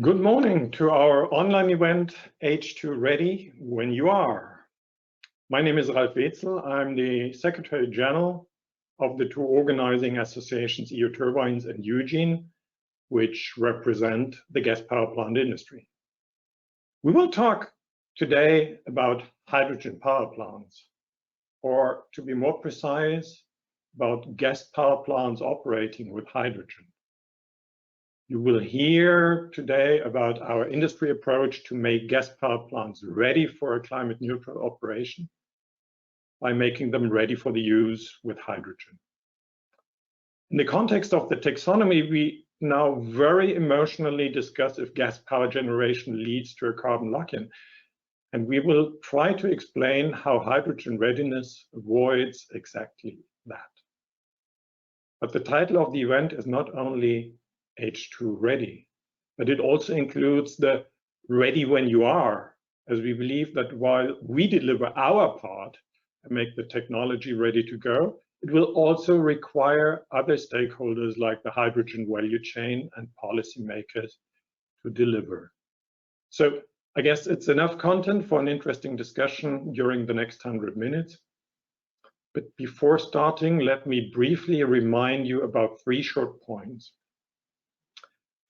Good morning to our online event H2-READY when you are. My name is Ralf Wetzel. I'm the Secretary General of the two organizing associations EUTurbines and EUGINE, which represent the gas power plant industry. We will talk today about hydrogen power plants, or to be more precise, about gas power plants operating with hydrogen. You will hear today about our industry approach to make gas power plants ready for a climate neutral operation by making them ready for the use with hydrogen. In the context of the taxonomy, we now very emotionally discuss if gas power generation leads to a carbon lock-in. And we will try to explain how hydrogen readiness avoids exactly that. But the title of the event is not only H2-READY, but it also includes the ready when you are, as we believe that while we deliver our part and make the technology ready to go, it will also require other stakeholders like the hydrogen value chain and policymakers to deliver. So I guess it's enough content for an interesting discussion during the next 100 minutes. But before starting, let me briefly remind you about 3 short points.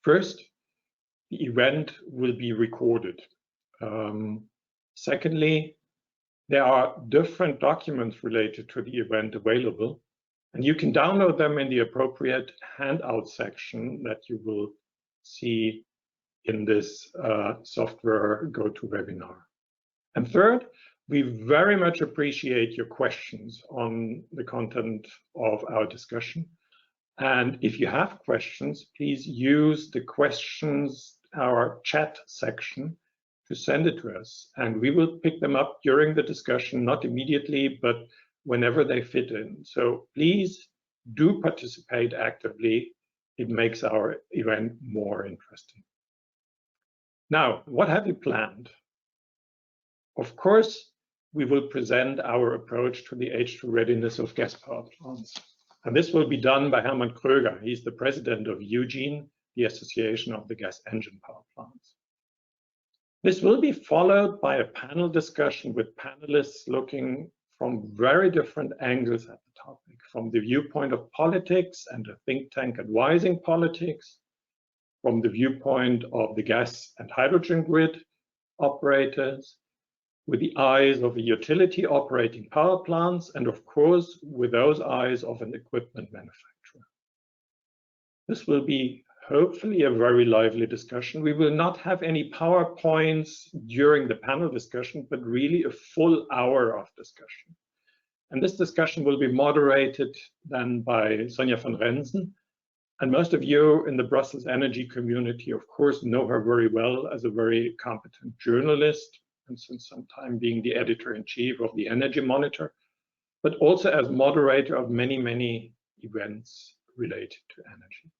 First, the event will be recorded. Secondly, there are different documents related to the event available, and you can download them in the appropriate handout section that you will see in this software GoToWebinar. And third, we very much appreciate your questions on the content of our discussion. And if you have questions, please use the questions, our chat section, to send it to us. And we will pick them up during the discussion, not immediately, but whenever they fit in. So please do participate actively. It makes our event more interesting. Now, what have we planned? Of course, we will present our approach to the H2 readiness of gas power plants. And this will be done by Hermann Kröger. He's the president of EUGINE, the Association of the Gas Engine Power Plants. This will be followed by a panel discussion with panelists looking from very different angles at the topic, from the viewpoint of politics and a think tank advising politics, from the viewpoint of the gas and hydrogen grid operators, with the eyes of a utility operating power plants, and of course, with those eyes of an equipment manufacturer. This will be hopefully a very lively discussion. We will not have any PowerPoints during the panel discussion, but really a full hour of discussion. And this discussion will be moderated then by Sonja van Rensen. And most of you in the Brussels energy community, of course, know her very well as a very competent journalist, and since some time being the editor-in-chief of the Energy Monitor, but also as moderator of many, many events related to energy.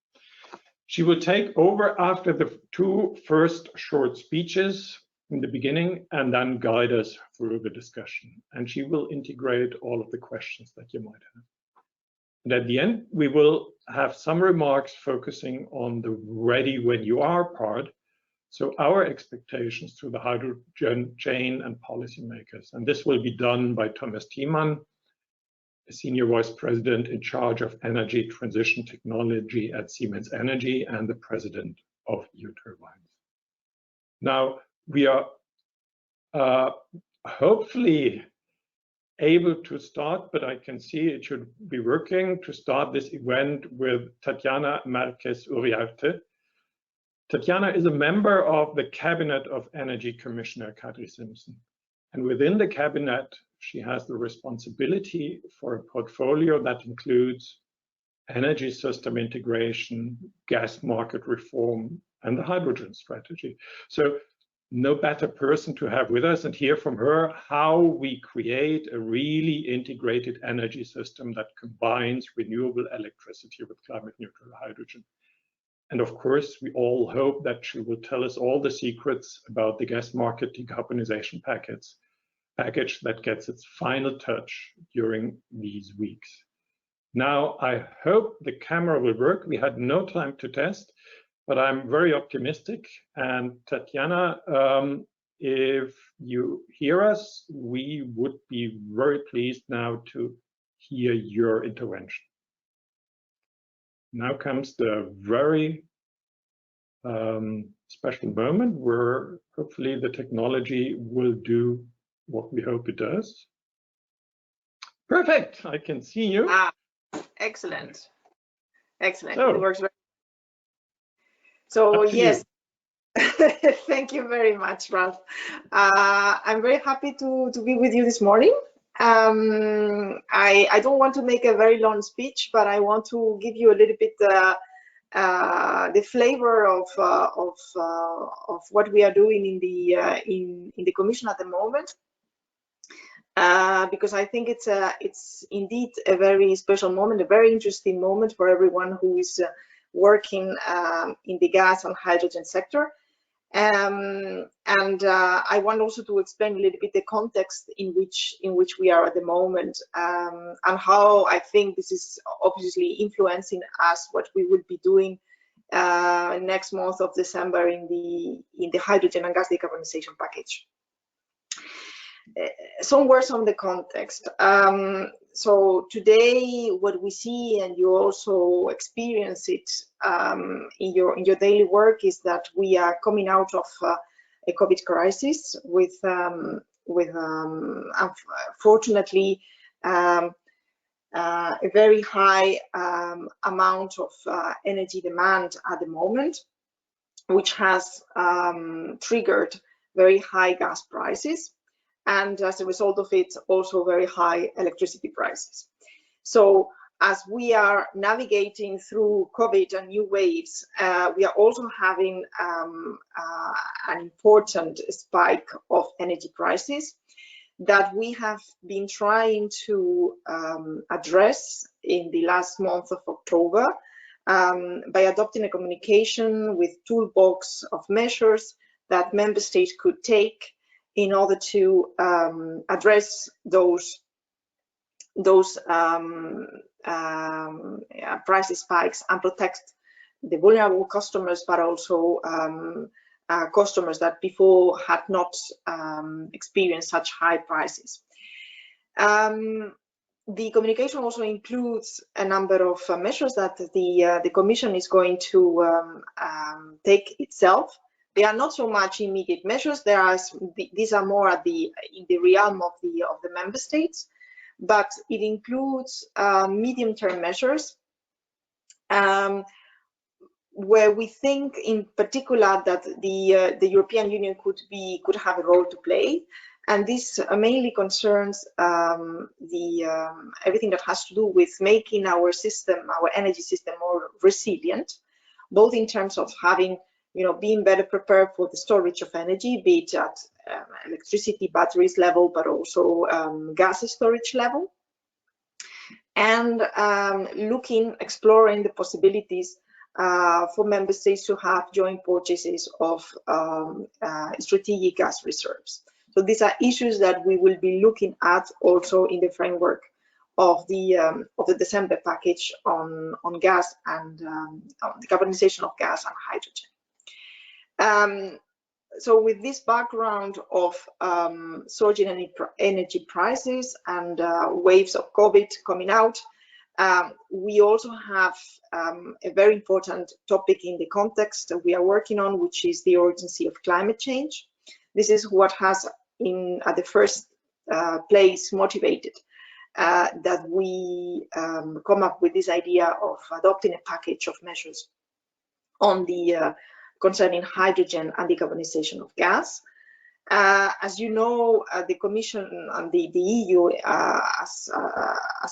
She will take over after the 2 first short speeches in the beginning and then guide us through the discussion. And she will integrate all of the questions that you might have. And at the end, we will have some remarks focusing on the ready when you are part. So our expectations to the hydrogen chain and policymakers. And this will be done by Thomas Thiemann, a senior vice president in charge of energy transition technology at Siemens Energy and the president of EUTurbines. Now, we are hopefully able to start, but I can see it should be working, to start this event with Tatiana Marquez Uriarte. Tatiana is a member of the cabinet of Energy Commissioner Kadri Simpson. And within the cabinet, she has the responsibility for a portfolio that includes energy system integration, gas market reform, and the hydrogen strategy. So no better person to have with us and hear from her how we create a really integrated energy system that combines renewable electricity with climate neutral hydrogen. And of course, we all hope that she will tell us all the secrets about the gas market decarbonization package that gets its final touch during these weeks. Now, I hope the camera will work. We had no time to test, but I'm very optimistic. And Tatiana, if you hear us, we would be very pleased now to hear your intervention. Now comes the very special moment where hopefully the technology will do what we hope it does. Perfect, I can see you. Excellent. Excellent. So, it works very yes. Thank you very much, Ralph. I'm very happy to be with you this morning. I don't want to make a very long speech, but I want to give you a little bit the flavor of what we are doing in the Commission at the moment, because I think it's indeed a very special moment, a very interesting moment for everyone who is working in the gas and hydrogen sector. And I want also to explain a little bit the context in which we are at the moment, and how I think this is obviously influencing us, what we will be doing next month of December in the hydrogen and gas decarbonisation package. Some words on the context. So today, what we see, and you also experience it in your daily work, is that we are coming out of a COVID crisis with unfortunately a very high amount of energy demand at the moment, which has triggered very high gas prices, and as a result of it, also very high electricity prices. So as we are navigating through COVID and new waves, we are also having an important spike of energy prices that we have been trying to address in the last month of October by adopting a communication with toolbox of measures that member states could take in order to address those price spikes and protect the vulnerable customers, but also customers that before had not experienced such high prices. The communication also includes a number of measures that the Commission is going to take itself. They are not so much immediate measures. These are more in the realm of the member states, but it includes medium-term measures where we think, in particular, that the European Union could have a role to play, and this mainly concerns everything that has to do with making our energy system more resilient, both in terms of having, being better prepared for the storage of energy, be it at electricity, batteries level, but also gas storage level, and exploring the possibilities for member states to have joint purchases of strategic gas reserves. So these are issues that we will be looking at also in the framework of the December package on gas and on the decarbonization of gas and hydrogen. So with this background of surging energy prices and waves of COVID coming out, we also have a very important topic in the context that we are working on, which is the urgency of climate change. This is what has at the first place motivated that we come up with this idea of adopting a package of measures on concerning hydrogen and decarbonization of gas. As you know, the Commission and the EU as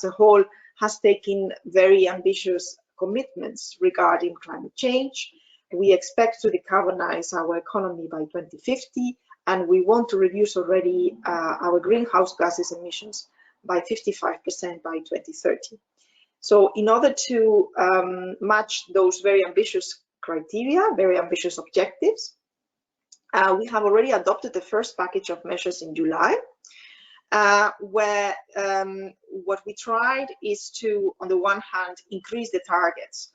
a whole has taken very ambitious commitments regarding climate change. We expect to decarbonize our economy by 2050, and we want to reduce already our greenhouse gases emissions by 55% by 2030. So in order to match those very ambitious criteria, very ambitious objectives, we have already adopted the first package of measures in July, where what we tried is to, on the one hand, increase the targets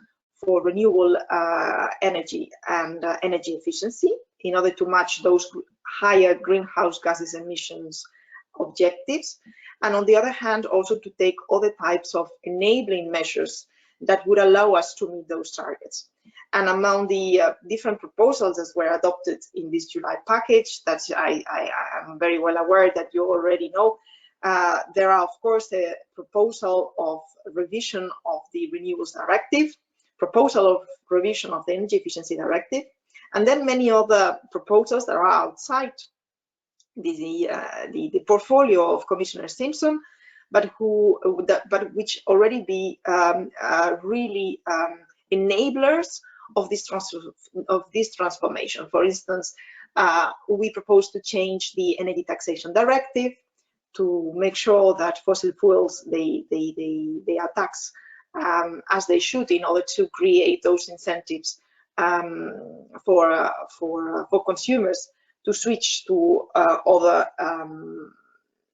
for renewable energy and energy efficiency in order to match those higher greenhouse gases emissions objectives. And on the other hand, also to take other types of enabling measures that would allow us to meet those targets. And among the different proposals that were adopted in this July package, that I am very well aware that you already know, there are, of course, a proposal of revision of the Renewables Directive, proposal of revision of the Energy Efficiency Directive, and then many other proposals that are outside the portfolio of Commissioner Simpson, but which already be really enablers of this transformation. For instance, we propose to change the Energy Taxation Directive to make sure that fossil fuels they are taxed as they should, in order to create those incentives for consumers to switch to other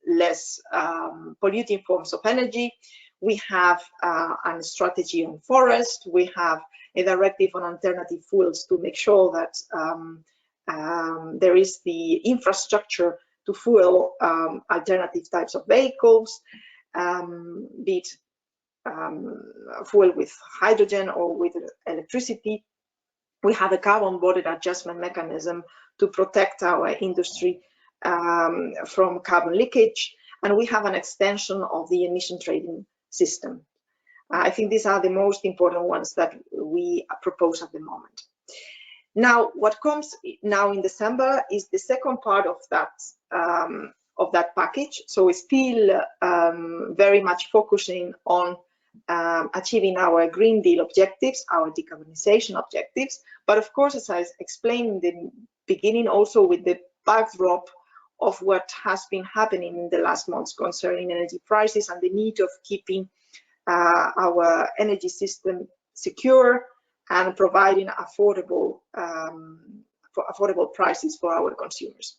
less polluting forms of energy. We have a strategy on forest. We have a directive on alternative fuels to make sure that there is the infrastructure to fuel alternative types of vehicles, be it fuel with hydrogen or with electricity. We have a carbon border adjustment mechanism to protect our industry from carbon leakage, and we have an extension of the emission trading system. I think these are the most important ones that we propose at the moment. Now, what comes now in December is the second part of that package. So it's still very much focusing on achieving our Green Deal objectives, our decarbonisation objectives. But of course, as I explained in the beginning, also with the backdrop of what has been happening in the last months concerning energy prices and the need of keeping our energy system secure and providing affordable prices for our consumers.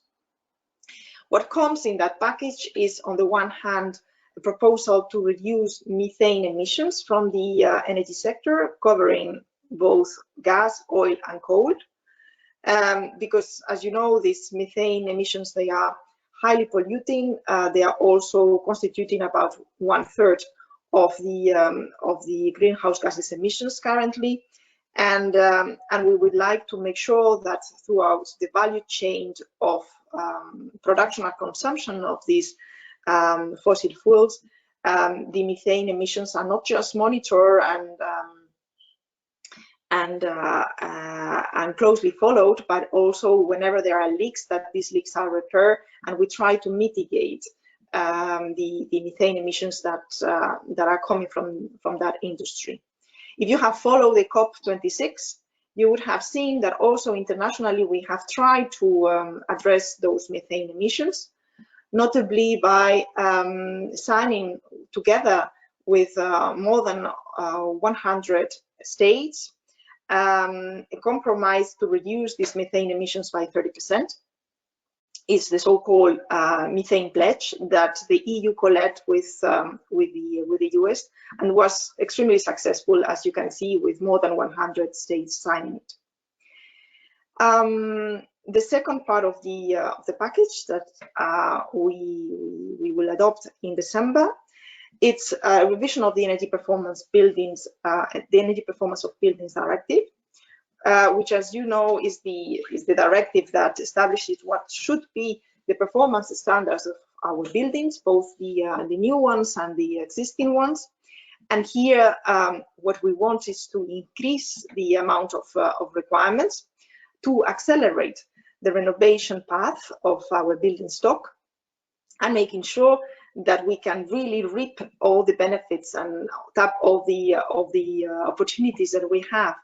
What comes in that package is, on the one hand, a proposal to reduce methane emissions from the energy sector, covering both gas, oil, and coal. Because, as you know, these methane emissions, they are highly polluting. They are also constituting about 1/3 of the greenhouse gases emissions currently. And we would like to make sure that throughout the value chain of production and consumption of these fossil fuels, the methane emissions are not just monitored and closely followed, but also whenever there are leaks, that these leaks are repaired, and we try to mitigate the methane emissions that are coming from that industry. If you have followed the COP26, you would have seen that also internationally we have tried to address those methane emissions, notably by signing together with more than 100 states a compromise to reduce these methane emissions by 30%. It's the so-called methane pledge that the EU collected with the US, and was extremely successful, as you can see, with more than 100 states signing it. The second part of the package that we will adopt in December, it's a revision of the energy performance buildings, the Energy Performance of Buildings Directive, which, as you know, is the directive that establishes what should be the performance standards of our buildings, both the new ones and the existing ones. And here, what we want is to increase the amount of requirements to accelerate the renovation path of our building stock, and making sure that we can really reap all the benefits and tap all the opportunities that we have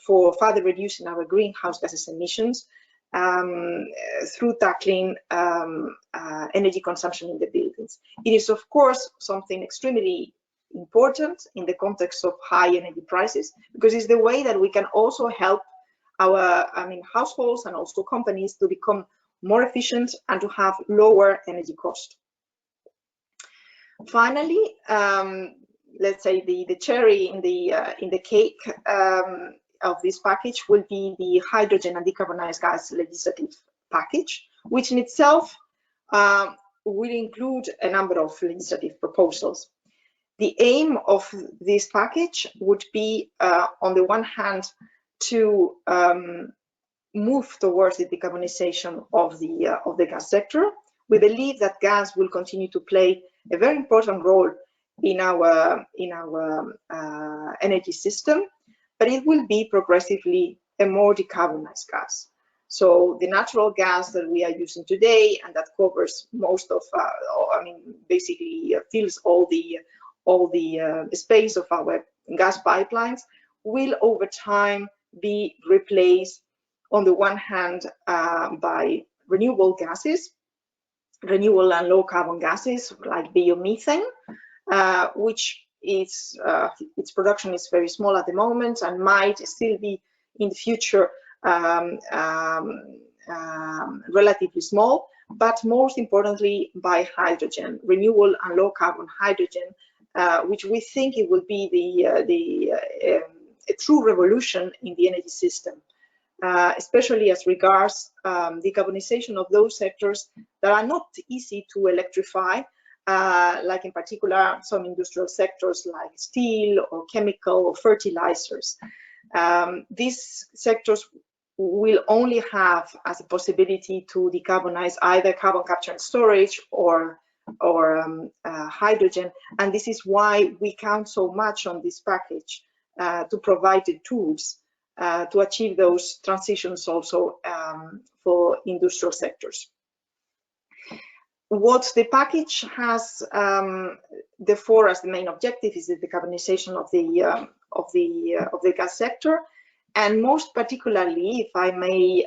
for further reducing our greenhouse gases emissions through tackling energy consumption in the buildings. It is, of course, something extremely important in the context of high energy prices, because it's the way that we can also help our households and also companies to become more efficient and to have lower energy cost. Finally, let's say the cherry in the cake of this package will be the hydrogen and decarbonized gas legislative package, which in itself will include a number of legislative proposals. The aim of this package would be, on the one hand, to move towards the decarbonization of the gas sector. We believe that gas will continue to play a very important role in our energy system, but it will be progressively a more decarbonized gas. So the natural gas that we are using today and that covers most of, basically fills all the space of our gas pipelines, will over time be replaced on the one hand by renewable gases, renewable and low carbon gases like biomethane, which is its production is very small at the moment and might still be in the future relatively small, but most importantly by hydrogen, renewable and low carbon hydrogen, which we think it will be a true revolution in the energy system, especially as regards decarbonization of those sectors that are not easy to electrify, like in particular some industrial sectors like steel or chemical or fertilizers. These sectors will only have as a possibility to decarbonize either carbon capture and storage or hydrogen, and this is why we count so much on this package to provide the tools to achieve those transitions also for industrial sectors. What the package has therefore as the main objective is the decarbonization of the gas sector, and most particularly, if I may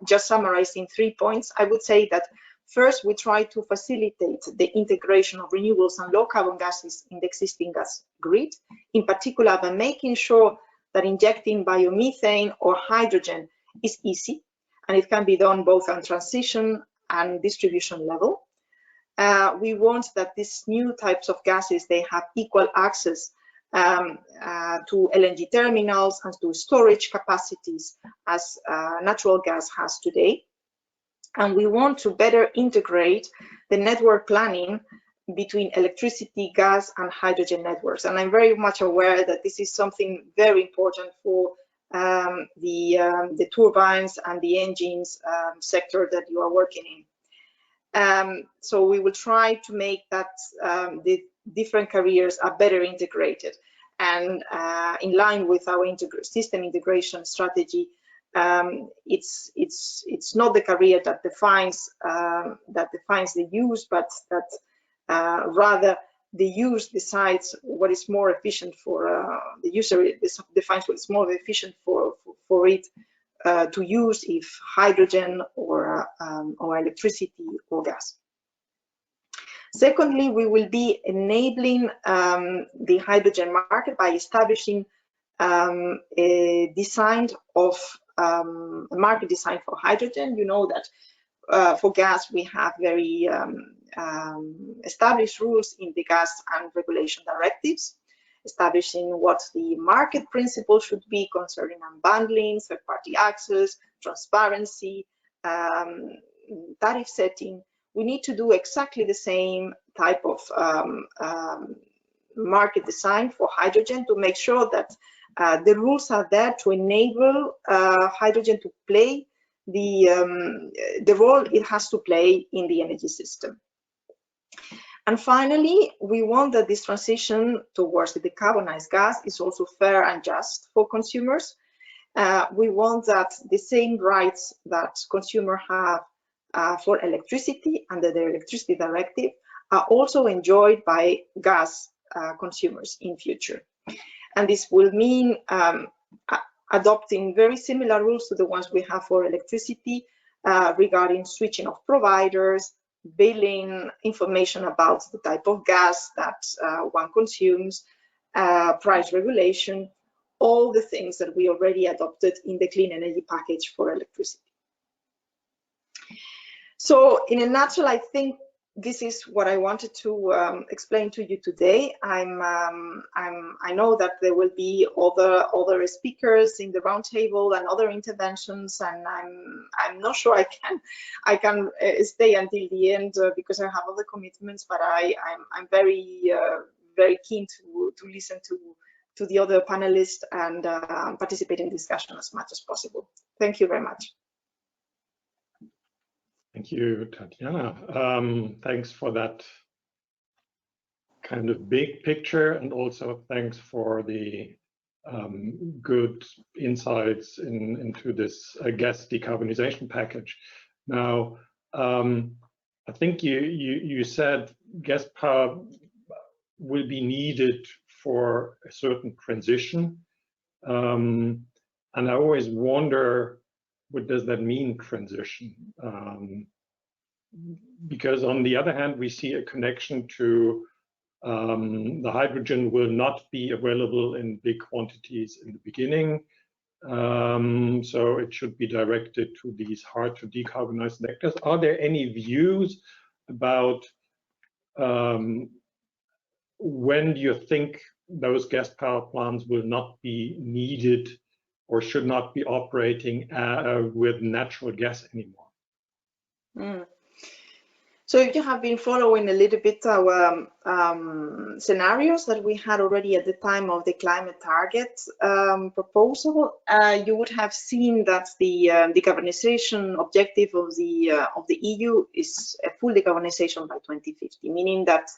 just summarize in 3 points, I would say that first, we try to facilitate the integration of renewables and low carbon gases in the existing gas grid, in particular by making sure that injecting biomethane or hydrogen is easy, and it can be done both on transition and distribution level. We want that these new types of gases, they have equal access to LNG terminals and to storage capacities as natural gas has today. And we want to better integrate the network planning between electricity, gas, and hydrogen networks. And I'm very much aware that this is something very important for the turbines and the engines sector that you are working in. So we will try to make that the different careers are better integrated. And in line with our system integration strategy, it's not the career that defines the use, but that rather the use decides what is more efficient for the user. It defines what is more efficient for it to use, if hydrogen or electricity or gas. Secondly, we will be enabling the hydrogen market by establishing a design of a market design for hydrogen. You know that for gas we have very established rules in the gas and regulation directives, establishing what the market principles should be concerning unbundling, third-party access, transparency, tariff setting. We need to do exactly the same type of market design for hydrogen to make sure that the rules are there to enable hydrogen to play the role it has to play in the energy system. And finally, we want that this transition towards the decarbonized gas is also fair and just for consumers. We want that the same rights that consumers have for electricity under the electricity directive are also enjoyed by gas consumers in future. And this will mean adopting very similar rules to the ones we have for electricity regarding switching of providers, billing, information about the type of gas that one consumes, price regulation, all the things that we already adopted in the clean energy package for electricity. So in a nutshell, I think this is what I wanted to explain to you today. I know that there will be other speakers in the roundtable and other interventions, and I'm not sure I can stay until the end because I have other commitments. But I'm very very keen to listen to the other panelists and participate in discussion as much as possible. Thank you very much. Thank you, Tatiana. Thanks for that kind of big picture, and also thanks for the good insights into this gas decarbonization package. Now, I think you said gas power will be needed for a certain transition, and I always wonder, what does that mean, transition? Because on the other hand, we see a connection to the hydrogen will not be available in big quantities in the beginning. So it should be directed to these hard to decarbonize sectors. Are there any views about when do you think those gas power plants will not be needed or should not be operating with natural gas anymore? So if you have been following a little bit our scenarios that we had already at the time of the climate target proposal, you would have seen that the decarbonization objective of the EU is a full decarbonization by 2050, meaning that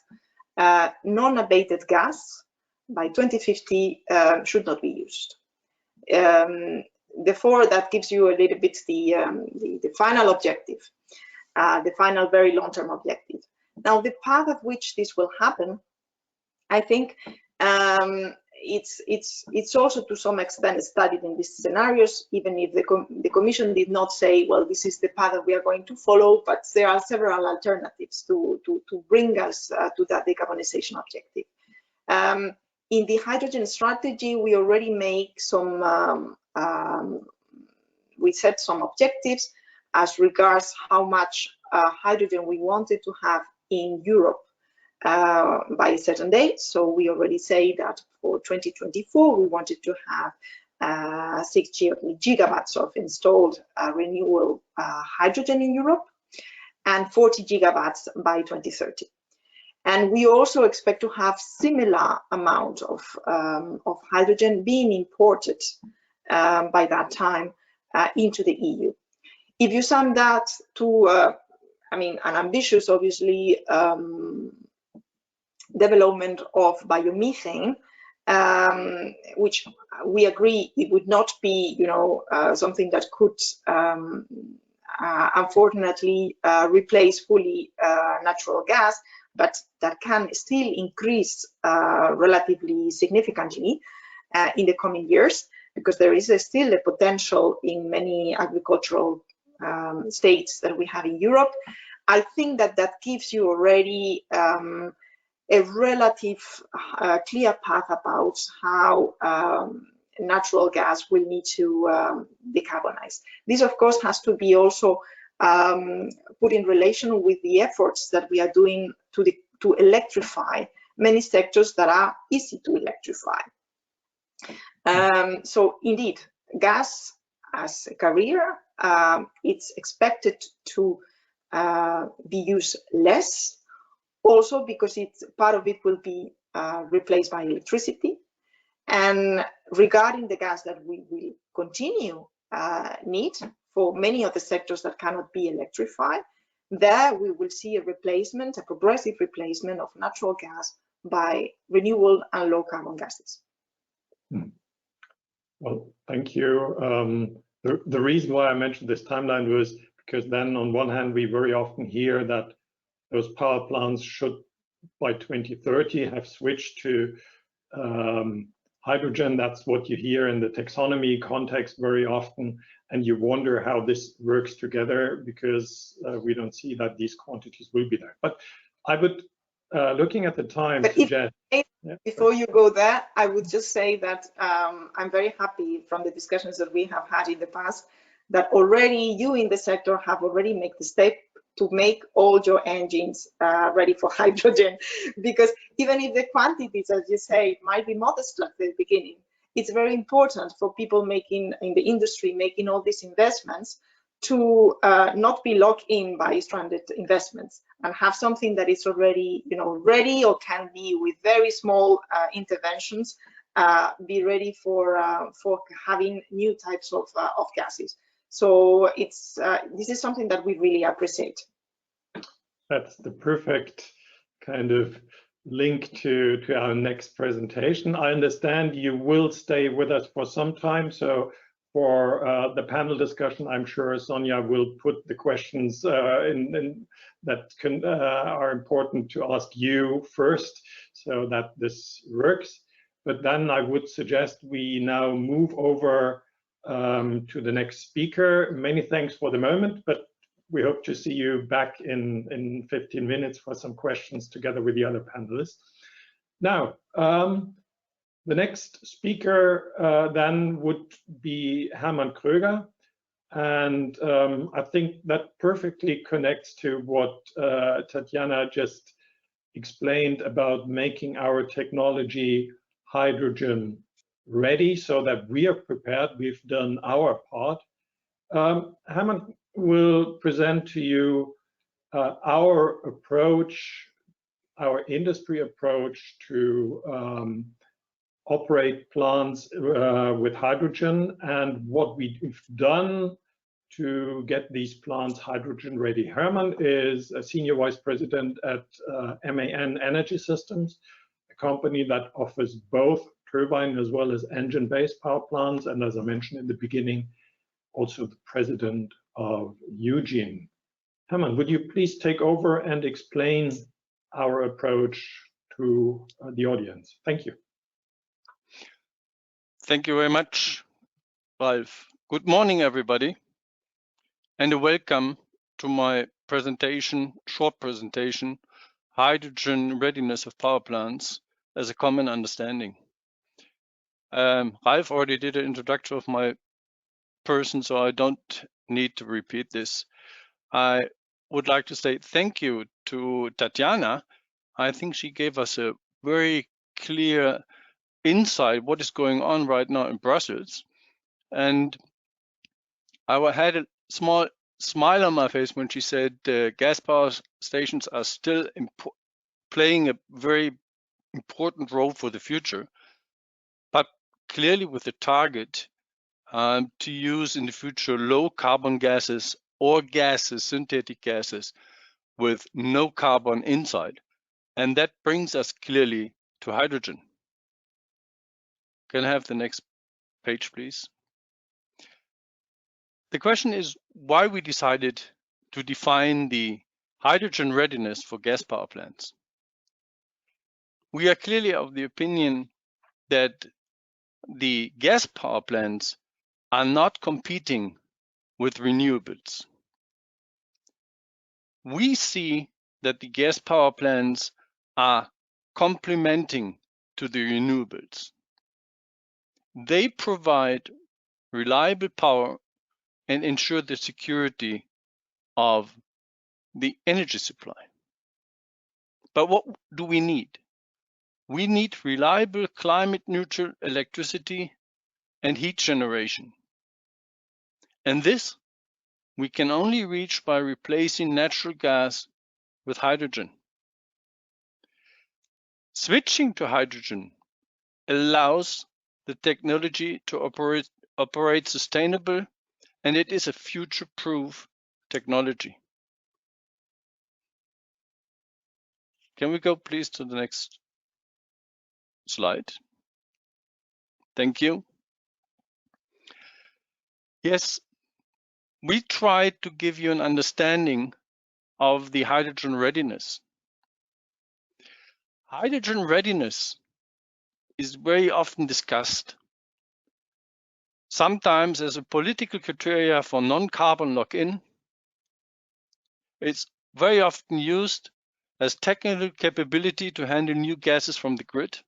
non-abated gas by 2050 should not be used. Therefore, that gives you a little bit the final objective, the final very long-term objective. Now, the path at which this will happen, I think it's also to some extent studied in these scenarios, even if the Commission did not say, well, this is the path that we are going to follow, but there are several alternatives to bring us to that decarbonization objective. In the hydrogen strategy, we already make some, we set some objectives as regards how much hydrogen we wanted to have in Europe by a certain date. So we already say that for 2024, we wanted to have 60 gigawatts of installed renewable hydrogen in Europe and 40 gigawatts by 2030. And we also expect to have similar amount of hydrogen being imported by that time into the EU. If you sum that to, I mean, an ambitious, obviously, development of biomethane, which we agree it would not be, you know, something that could, unfortunately, replace fully natural gas, but that can still increase relatively significantly in the coming years, because there is still a potential in many agricultural states that we have in Europe. I think that that gives you already a relative clear path about how natural gas will need to decarbonize. This, of course, has to be also put in relation with the efforts that we are doing to electrify many sectors that are easy to electrify. So indeed, gas as a carrier, it's expected to be used less, also because part of it will be replaced by electricity. And regarding the gas that we will continue need for many of the sectors that cannot be electrified, there we will see a replacement, a progressive replacement of natural gas by renewable and low carbon gases. Well, thank you. The reason why I mentioned this timeline was because then on one hand, we very often hear that those power plants should by 2030 have switched to hydrogen. That's what you hear in the taxonomy context very often. And you wonder how this works together, because we don't see that these quantities will be there. But I would, looking at the time, suggest... Before you go there, I would just say that I'm very happy from the discussions that we have had in the past that already you in the sector have already made the step to make all your engines ready for hydrogen. Because even if the quantities, as you say, might be modest at the beginning, it's very important for people making in the industry, making all these investments, to not be locked in by stranded investments and have something that is already, ready, or can be with very small interventions, be ready for having new types of gases. So it's this is something that we really appreciate. That's the perfect kind of link to our next presentation. I understand you will stay with us for some time, so for the panel discussion, I'm sure Sonia will put the questions in that are important to ask you first, so that this works. But then I would suggest we now move over to the next speaker. Many thanks for the moment, but we hope to see you back in 15 minutes for some questions together with the other panelists. Now, the next speaker then would be Hermann Kröger. And I think that perfectly connects to what Tatjana just explained about making our technology hydrogen ready so that we are prepared, we've done our part. Hermann will present to you our approach, our industry approach to operate plants with hydrogen and what we've done to get these plants hydrogen ready. Hermann is a senior vice president at MAN Energy Systems, a company that offers both turbine as well as engine-based power plants, and as I mentioned in the beginning, also the president of EUGINE. Hermann, would you please take over and explain our approach to the audience? Thank you. Thank you very much, Ralph. Good morning, everybody, and a welcome to my presentation, short presentation, Hydrogen Readiness of Power Plants as a Common Understanding. Ralph already did an introduction of my person, so I don't need to repeat this. I would like to say thank you to Tatjana. I think she gave us a very clear insight what is going on right now in Brussels. And I had a small smile on my face when she said gas power stations are still playing a very important role for the future, but clearly with the target to use in the future low carbon gases or gases, synthetic gases with no carbon inside. And that brings us clearly to hydrogen. Can I have the next page, please? The question is why we decided to define the hydrogen readiness for gas power plants. We are clearly of the opinion that the gas power plants are not competing with renewables. We see that the gas power plants are complementing to the renewables. They provide reliable power and ensure the security of the energy supply. But what do we need? We need reliable climate neutral electricity and heat generation. And this we can only reach by replacing natural gas with hydrogen. Switching to hydrogen allows the technology to operate sustainable, and it is a future-proof technology. Can we go please to the next slide? Thank you. Yes, we tried to give you an understanding of the hydrogen readiness. Hydrogen readiness is very often discussed, sometimes as a political criteria for non-carbon lock-in. It's very often used as technical capability to handle new gases from the grid,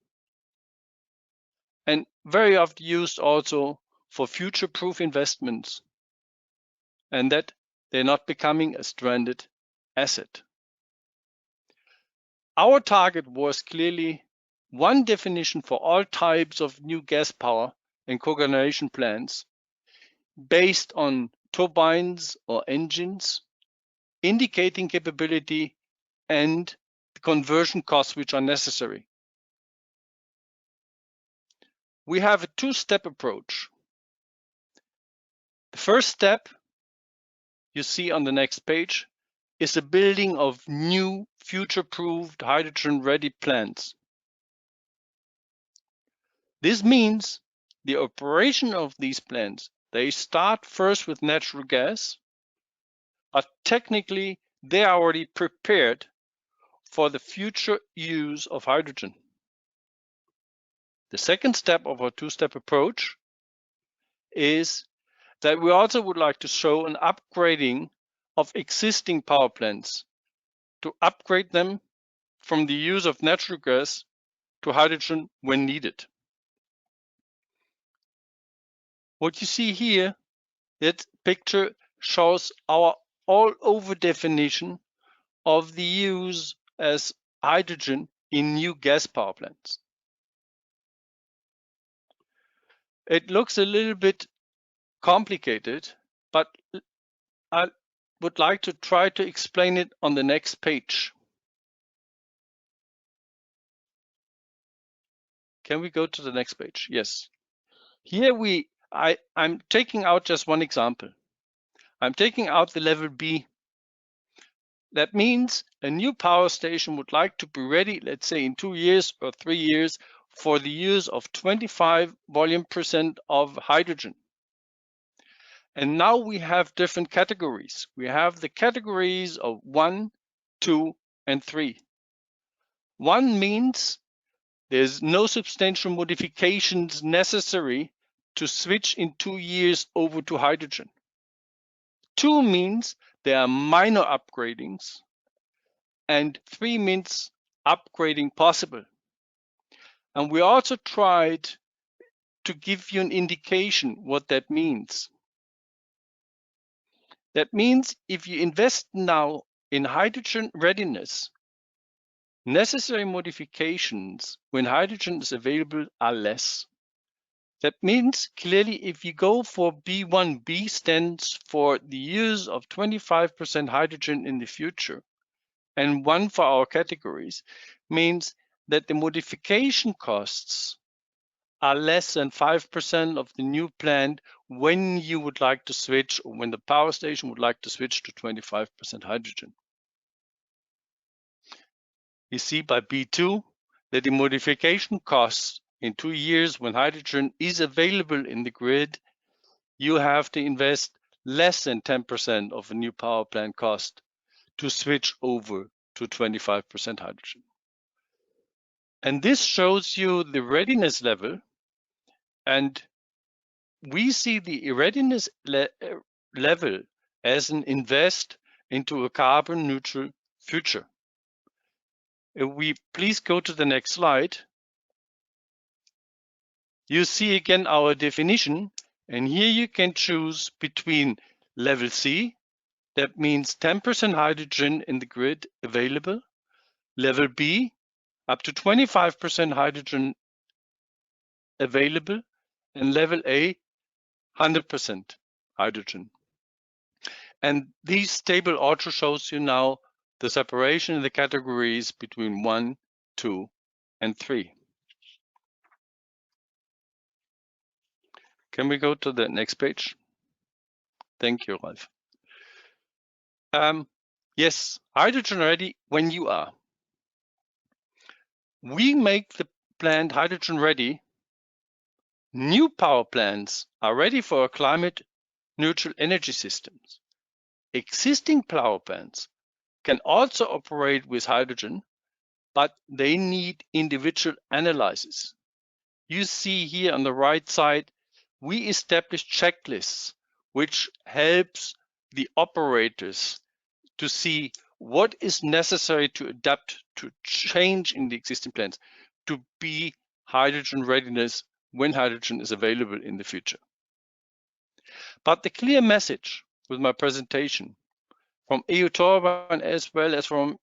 and very often used also for future-proof investments, and that they're not becoming a stranded asset. Our target was clearly one definition for all types of new gas power and cogeneration plants based on turbines or engines, indicating capability and the conversion costs which are necessary. We have a two-step approach. The first step you see on the next page is the building of new future-proofed hydrogen-ready plants. This means the operation of these plants, they start first with natural gas, but technically they are already prepared for the future use of hydrogen. The second step of our two-step approach is that we also would like to show an upgrading of existing power plants to upgrade them from the use of natural gas to hydrogen when needed. What you see here, that picture shows our all-over definition of the use as hydrogen in new gas power plants. It looks a little bit complicated, but I would like to try to explain it on the next page. Can we go to the next page? Yes. Here I'm taking out just one example. I'm taking out the level B. That means a new power station would like to be ready, let's say in 2 years or 3 years, for the use of 25 volume% of hydrogen. And now we have different categories. We have the categories of 1, 2, and 3. 1 means there's no substantial modifications necessary to switch in 2 years over to hydrogen. 2 means there are minor upgradings, and 3 means upgrading possible. And we also tried to give you an indication what that means. That means if you invest now in hydrogen readiness, necessary modifications when hydrogen is available are less. That means clearly if you go for B1, B stands for the use of 25% hydrogen in the future, and 1 for our categories, means that the modification costs are less than 5% of the new plant when you would like to switch, or when the power station would like to switch to 25% hydrogen. You see by B2 that the modification costs in 2 years when hydrogen is available in the grid, you have to invest less than 10% of a new power plant cost to switch over to 25% hydrogen. And this shows you the readiness level, and we see the readiness level as an invest into a carbon neutral future. If we please go to the next slide, you see again our definition, and here you can choose between level C, that means 10% hydrogen in the grid available, level B, up to 25% hydrogen available, and level A, 100% hydrogen. And this table also shows you now the separation in the categories between 1, 2, and 3. Can we go to the next page? Thank you, Ralf. Yes, hydrogen ready when you are. We make the plant hydrogen ready. New power plants are ready for climate neutral energy systems. Existing power plants can also operate with hydrogen, but they need individual analysis. You see here on the right side, we establish checklists which helps the operators to see what is necessary to adapt to change in the existing plants to be hydrogen readiness when hydrogen is available in the future. But the clear message with my presentation from EUTurbine as well as from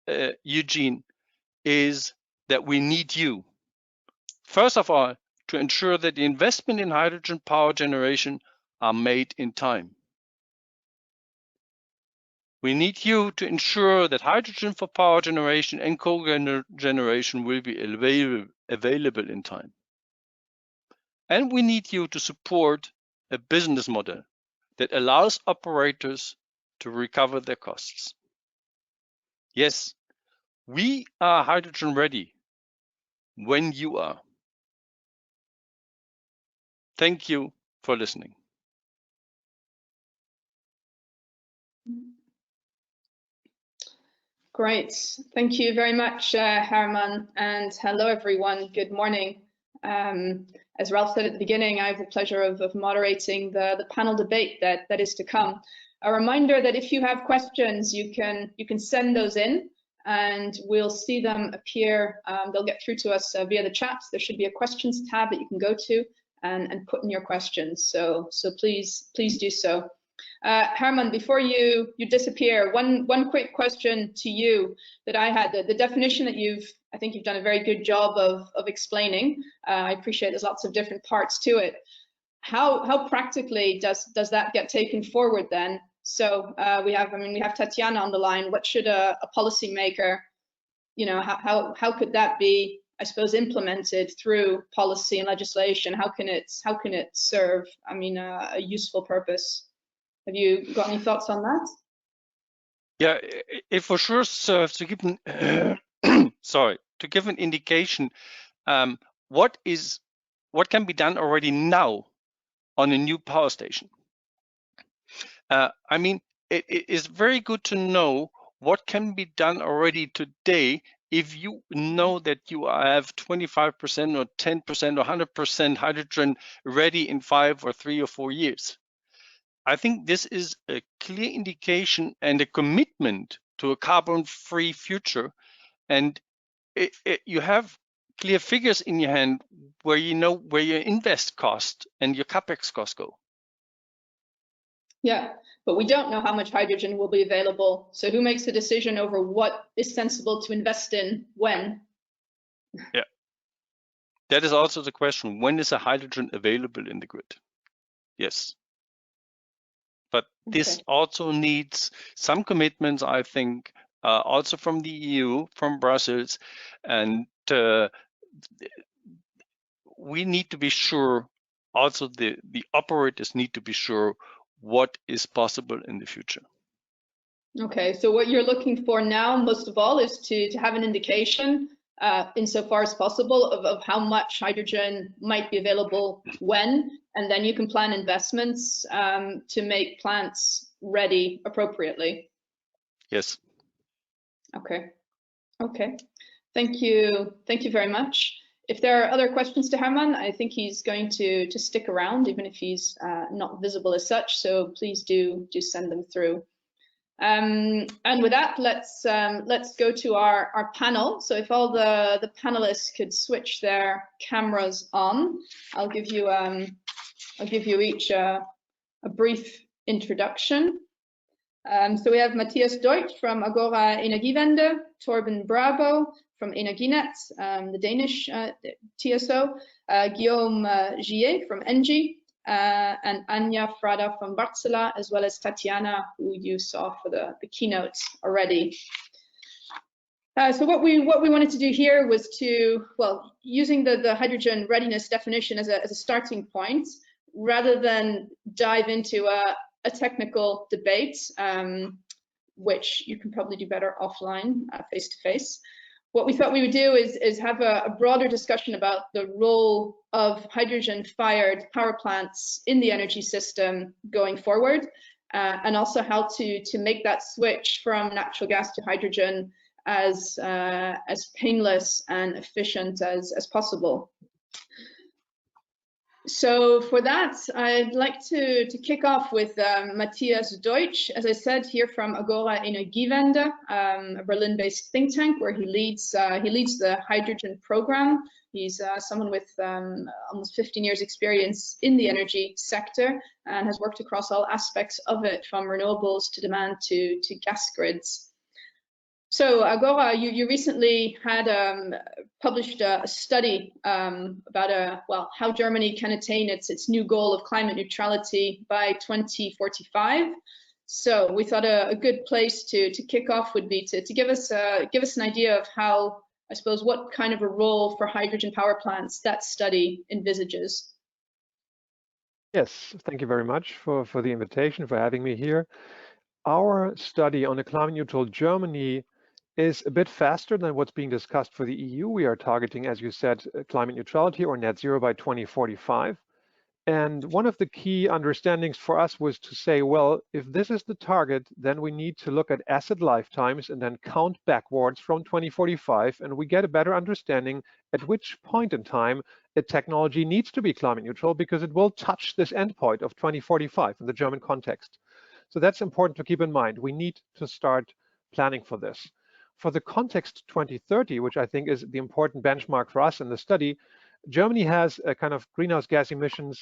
EUGINE is that we need you. First of all, to ensure that the investment in hydrogen power generation are made in time. We need you to ensure that hydrogen for power generation and co-generation will be available in time. And we need you to support a business model that allows operators to recover their costs. Yes, we are hydrogen ready when you are. Thank you for listening. Great. Thank you very much, Herman, and hello, everyone. Good morning. As Ralph said at the beginning, I have the pleasure of moderating the panel debate that is to come. A reminder that if you have questions, you can send those in, and we'll see them appear. They'll get through to us via the chat. There should be a questions tab that you can go to and put in your questions. So please do so. Herman, before you disappear, one quick question to you that I had. The definition that I think you've done a very good job of explaining. I appreciate there's lots of different parts to it. How practically does that get taken forward then? So we have Tatiana on the line. What should a policymaker, how could that be, I suppose, implemented through policy and legislation? How can it serve, a useful purpose? Have you got any thoughts on that? Yeah, it for sure serves to give an to give an indication what can be done already now on a new power station. It is very good to know what can be done already today if you know that you have 25% or 10% or 100% hydrogen ready in 5 or 3 or 4 years. I think this is a clear indication and a commitment to a carbon-free future, and you have clear figures in your hand where you know where your invest cost and your capex cost go. Yeah, but we don't know how much hydrogen will be available. So who makes the decision over what is sensible to invest in when? Yeah, that is also the question. When is a hydrogen available in the grid? Yes. But this also needs some commitments, I think, also from the EU, from Brussels, and we need to be sure, also the operators need to be sure what is possible in the future. Okay, so what you're looking for now, most of all, is to have an indication, insofar as possible, of how much hydrogen might be available when, and then you can plan investments to make plants ready appropriately. Yes. Okay. Thank you very much. If there are other questions to Herman, I think he's going to stick around, even if he's not visible as such. So please do send them through. And with that, let's go to our panel. So if all the panelists could switch their cameras on, I'll give you each a brief introduction. So we have Matthias Deutsch from Agora Energiewende, Torben Bravo from Energinet, the Danish TSO, Guillaume Gier from ENGIE, and Anja Frada from Wärtsilä, as well as Tatiana, who you saw for the keynote already. So what we wanted to do here was to, using the hydrogen readiness definition as a starting point, rather than dive into a technical debate, which you can probably do better offline, face to face. What we thought we would do is have a broader discussion about the role of hydrogen-fired power plants in the energy system going forward, and also how to make that switch from natural gas to hydrogen as painless and efficient as possible. So for that, I'd like to kick off with Matthias Deutsch, as I said, here from Agora Energiewende, a Berlin-based think tank where he leads the hydrogen program. He's someone with almost 15 years experience in the energy sector and has worked across all aspects of it, from renewables to demand to gas grids. So Agora, you recently had published a study about how Germany can attain its new goal of climate neutrality by 2045. So we thought a good place to kick off would be to give us an idea of how, I suppose, what kind of a role for hydrogen power plants that study envisages. Yes, thank you very much for the invitation, for having me here. Our study on a climate neutral Germany is a bit faster than what's being discussed for the EU. We are targeting, as you said, climate neutrality or net zero by 2045. And one of the key understandings for us was to say, well, if this is the target, then we need to look at asset lifetimes and then count backwards from 2045, and we get a better understanding at which point in time a technology needs to be climate neutral, because it will touch this endpoint of 2045 in the German context. So that's important to keep in mind. We need to start planning for this. For the context 2030, which I think is the important benchmark for us in the study, Germany has a kind of greenhouse gas emission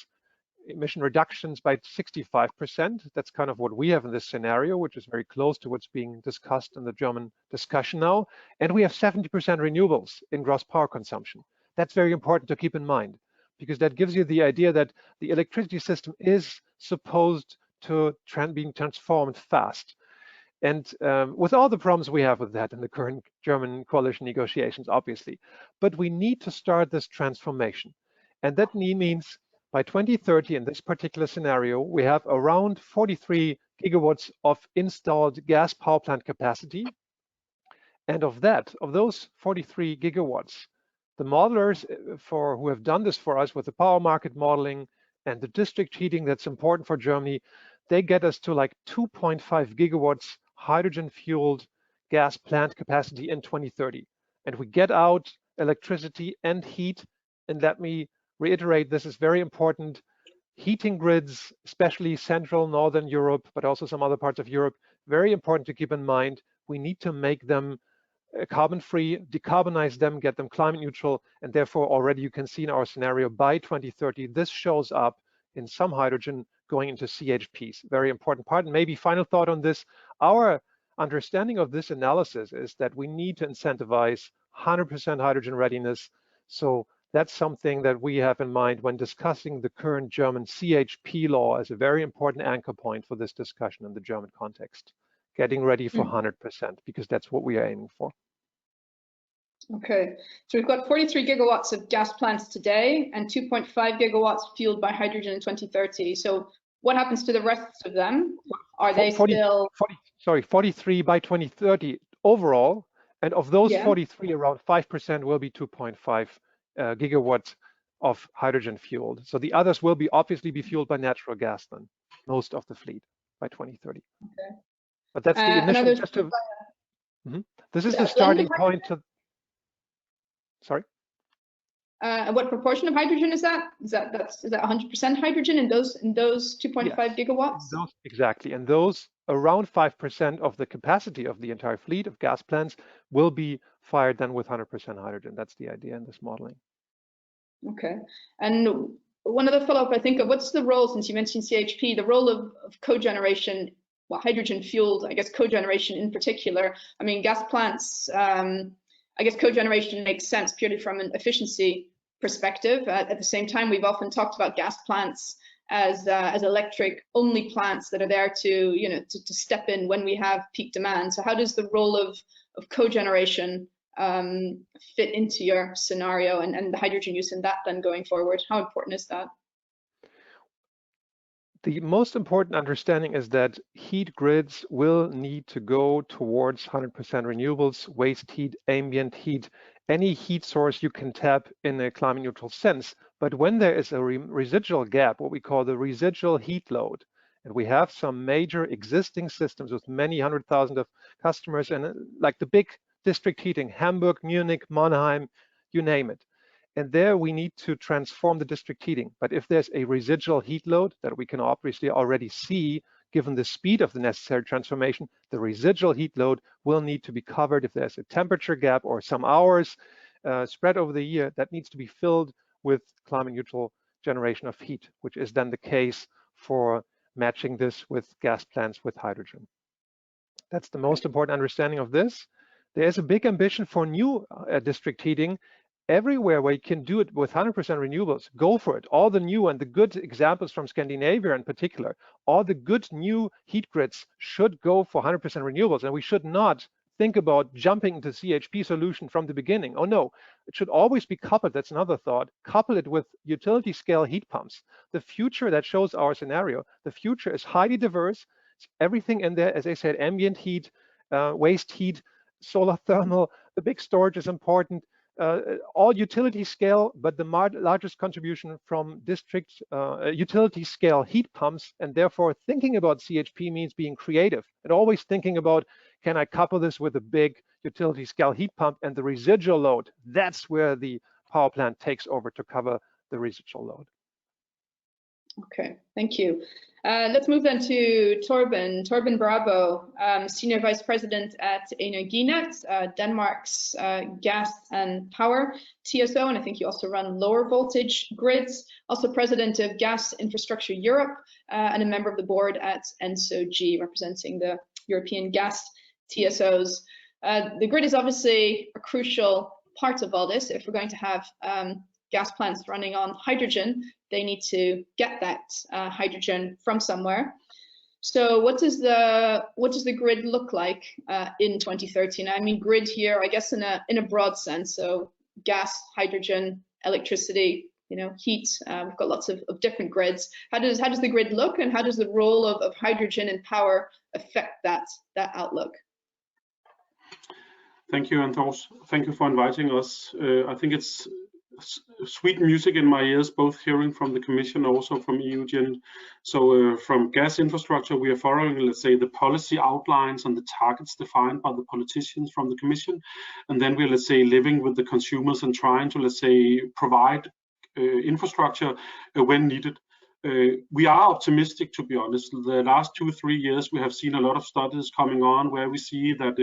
reductions by 65%. That's kind of what we have in this scenario, which is very close to what's being discussed in the German discussion now. And we have 70% renewables in gross power consumption. That's very important to keep in mind, because that gives you the idea that the electricity system is supposed to being transformed fast. And with all the problems we have with that in the current German coalition negotiations, obviously, but we need to start this transformation. And that means by 2030, in this particular scenario, we have around 43 gigawatts of installed gas power plant capacity. And of those 43 gigawatts, the modelers who have done this for us with the power market modeling and the district heating that's important for Germany, they get us to like 2.5 gigawatts hydrogen-fueled gas plant capacity in 2030. And we get out electricity and heat. And let me reiterate, this is very important. Heating grids, especially Central, Northern Europe, but also some other parts of Europe, very important to keep in mind. We need to make them carbon-free, decarbonize them, get them climate neutral, and therefore already you can see in our scenario by 2030, this shows up in some hydrogen going into CHPs. Very important part. And maybe final thought on this, our understanding of this analysis is that we need to incentivize 100% hydrogen readiness. So that's something that we have in mind when discussing the current German CHP law as a very important anchor point for this discussion in the German context. Getting ready for 100%, because that's what we are aiming for. Okay, so we've got 43 gigawatts of gas plants today and 2.5 gigawatts fueled by hydrogen in 2030. So what happens to the rest of them? Are they 43 by 2030 overall, and of those 43, around 5% will be 2.5 gigawatts of hydrogen fueled. So the others will obviously be fueled by natural gas then, most of the fleet by 2030. Okay. But that's the initial. This is the starting point to. Sorry. What proportion of hydrogen is that? Is that 100% hydrogen in those 2.5 gigawatts? Exactly, and those around 5% of the capacity of the entire fleet of gas plants will be fired then with 100% hydrogen. That's the idea in this modeling. Okay, and one other follow-up I think of, what's the role, since you mentioned CHP, the role of cogeneration, well, hydrogen fueled, I guess cogeneration in particular. I mean, gas plants, I guess cogeneration makes sense purely from an efficiency perspective. At the same time, we've often talked about gas plants as electric only plants that are there to step in when we have peak demand. So how does the role of cogeneration fit into your scenario and the hydrogen use in that then going forward? How important is that? The most important understanding is that heat grids will need to go towards 100% renewables, waste heat, ambient heat, any heat source you can tap in a climate neutral sense. But when there is a residual gap, what we call the residual heat load, and we have some major existing systems with many 100,000 of customers, and like the big district heating, Hamburg, Munich, Mannheim, you name it. And there we need to transform the district heating. But if there's a residual heat load that we can obviously already see, given the speed of the necessary transformation, the residual heat load will need to be covered if there's a temperature gap or some hours spread over the year that needs to be filled with climate neutral generation of heat, which is then the case for matching this with gas plants with hydrogen. That's the most important understanding of this. There's a big ambition for new district heating. Everywhere where you can do it with 100% renewables, go for it. All the new and the good examples from Scandinavia in particular, all the good new heat grids should go for 100% renewables, and we should not think about jumping into CHP solution from the beginning. Oh no, it should always be coupled. That's another thought. Couple it with utility scale heat pumps. The future that shows our scenario, the future is highly diverse. It's everything in there, as I said, ambient heat, waste heat, solar thermal, the big storage is important. All utility scale, but the largest contribution from district utility scale heat pumps, and therefore thinking about CHP means being creative and always thinking about, can I couple this with a big utility scale heat pump and the residual load? That's where the power plant takes over to cover the residual load. Okay, thank you. Let's move then to Torben Brabo, Senior Vice President at EUGINE, Denmark's gas and power TSO, and I think you also run lower voltage grids, also President of Gas Infrastructure Europe, and a member of the board at ENSO-G, representing the European gas TSOs. The grid is obviously a crucial part of all this. If we're going to have gas plants running on hydrogen, they need to get that hydrogen from somewhere. So what does the grid look like in 2030? And I mean grid here, I guess in a broad sense. So gas, hydrogen, electricity, heat. We've got lots of different grids. How does the grid look, and how does the role of hydrogen and power affect that outlook? Thank you, Anthos. Thank you for inviting us. I think it's sweet music in my ears, both hearing from the Commission, also from EUGINE. So from gas infrastructure, we are following, let's say, the policy outlines and the targets defined by the politicians from the Commission. And then we're, let's say, living with the consumers and trying to, let's say, provide infrastructure when needed. We are optimistic, to be honest. The last 2-3 years, we have seen a lot of studies coming on where we see that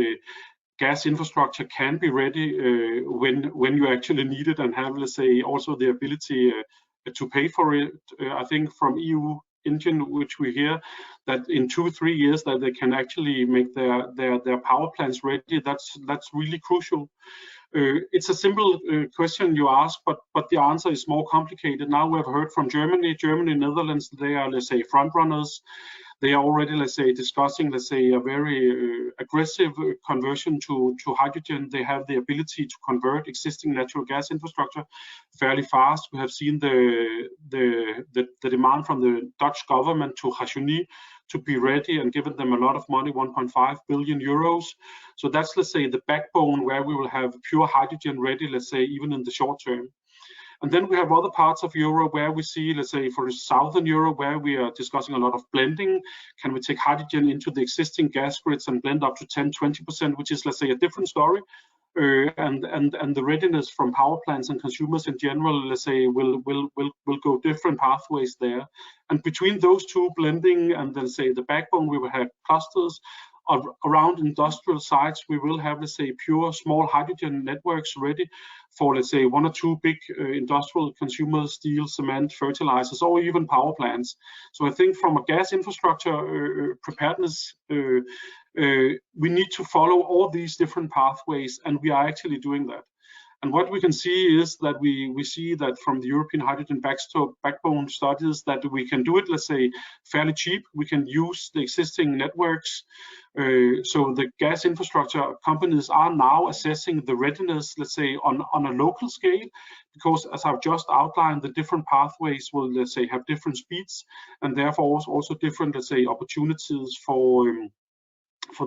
gas infrastructure can be ready when you actually need it and have, let's say, also the ability to pay for it. I think from EUGINE, which we hear that in 2-3 years that they can actually make their power plants ready. That's really crucial. It's a simple question you ask, but the answer is more complicated. Now we have heard from Germany, Netherlands. They are, let's say, front runners. They are already, let's say, discussing, let's say, a very aggressive conversion to hydrogen. They have the ability to convert existing natural gas infrastructure fairly fast. We have seen the demand from the Dutch government to H2-READY to be ready and given them a lot of money, 1.5 billion euros. So that's, let's say, the backbone where we will have pure hydrogen ready, let's say, even in the short term. And then we have other parts of Europe where we see, let's say, for Southern Europe, where we are discussing a lot of blending. Can we take hydrogen into the existing gas grids and blend up to 10-20%, which is, let's say, a different story. And the readiness from power plants and consumers in general, let's say, will go different pathways there. And between those two, blending and then say the backbone, we will have clusters. Around industrial sites, we will have, let's say, pure small hydrogen networks ready for, let's say, 1 or 2 big industrial consumers, steel, cement, fertilizers, or even power plants. So I think from a gas infrastructure preparedness, we need to follow all these different pathways, and we are actually doing that. And what we can see is that we see that from the European Hydrogen Backbone studies that we can do it, let's say, fairly cheap. We can use the existing networks. So the gas infrastructure companies are now assessing the readiness, let's say, on a local scale, because as I've just outlined, the different pathways will, let's say, have different speeds and therefore also different, let's say, opportunities for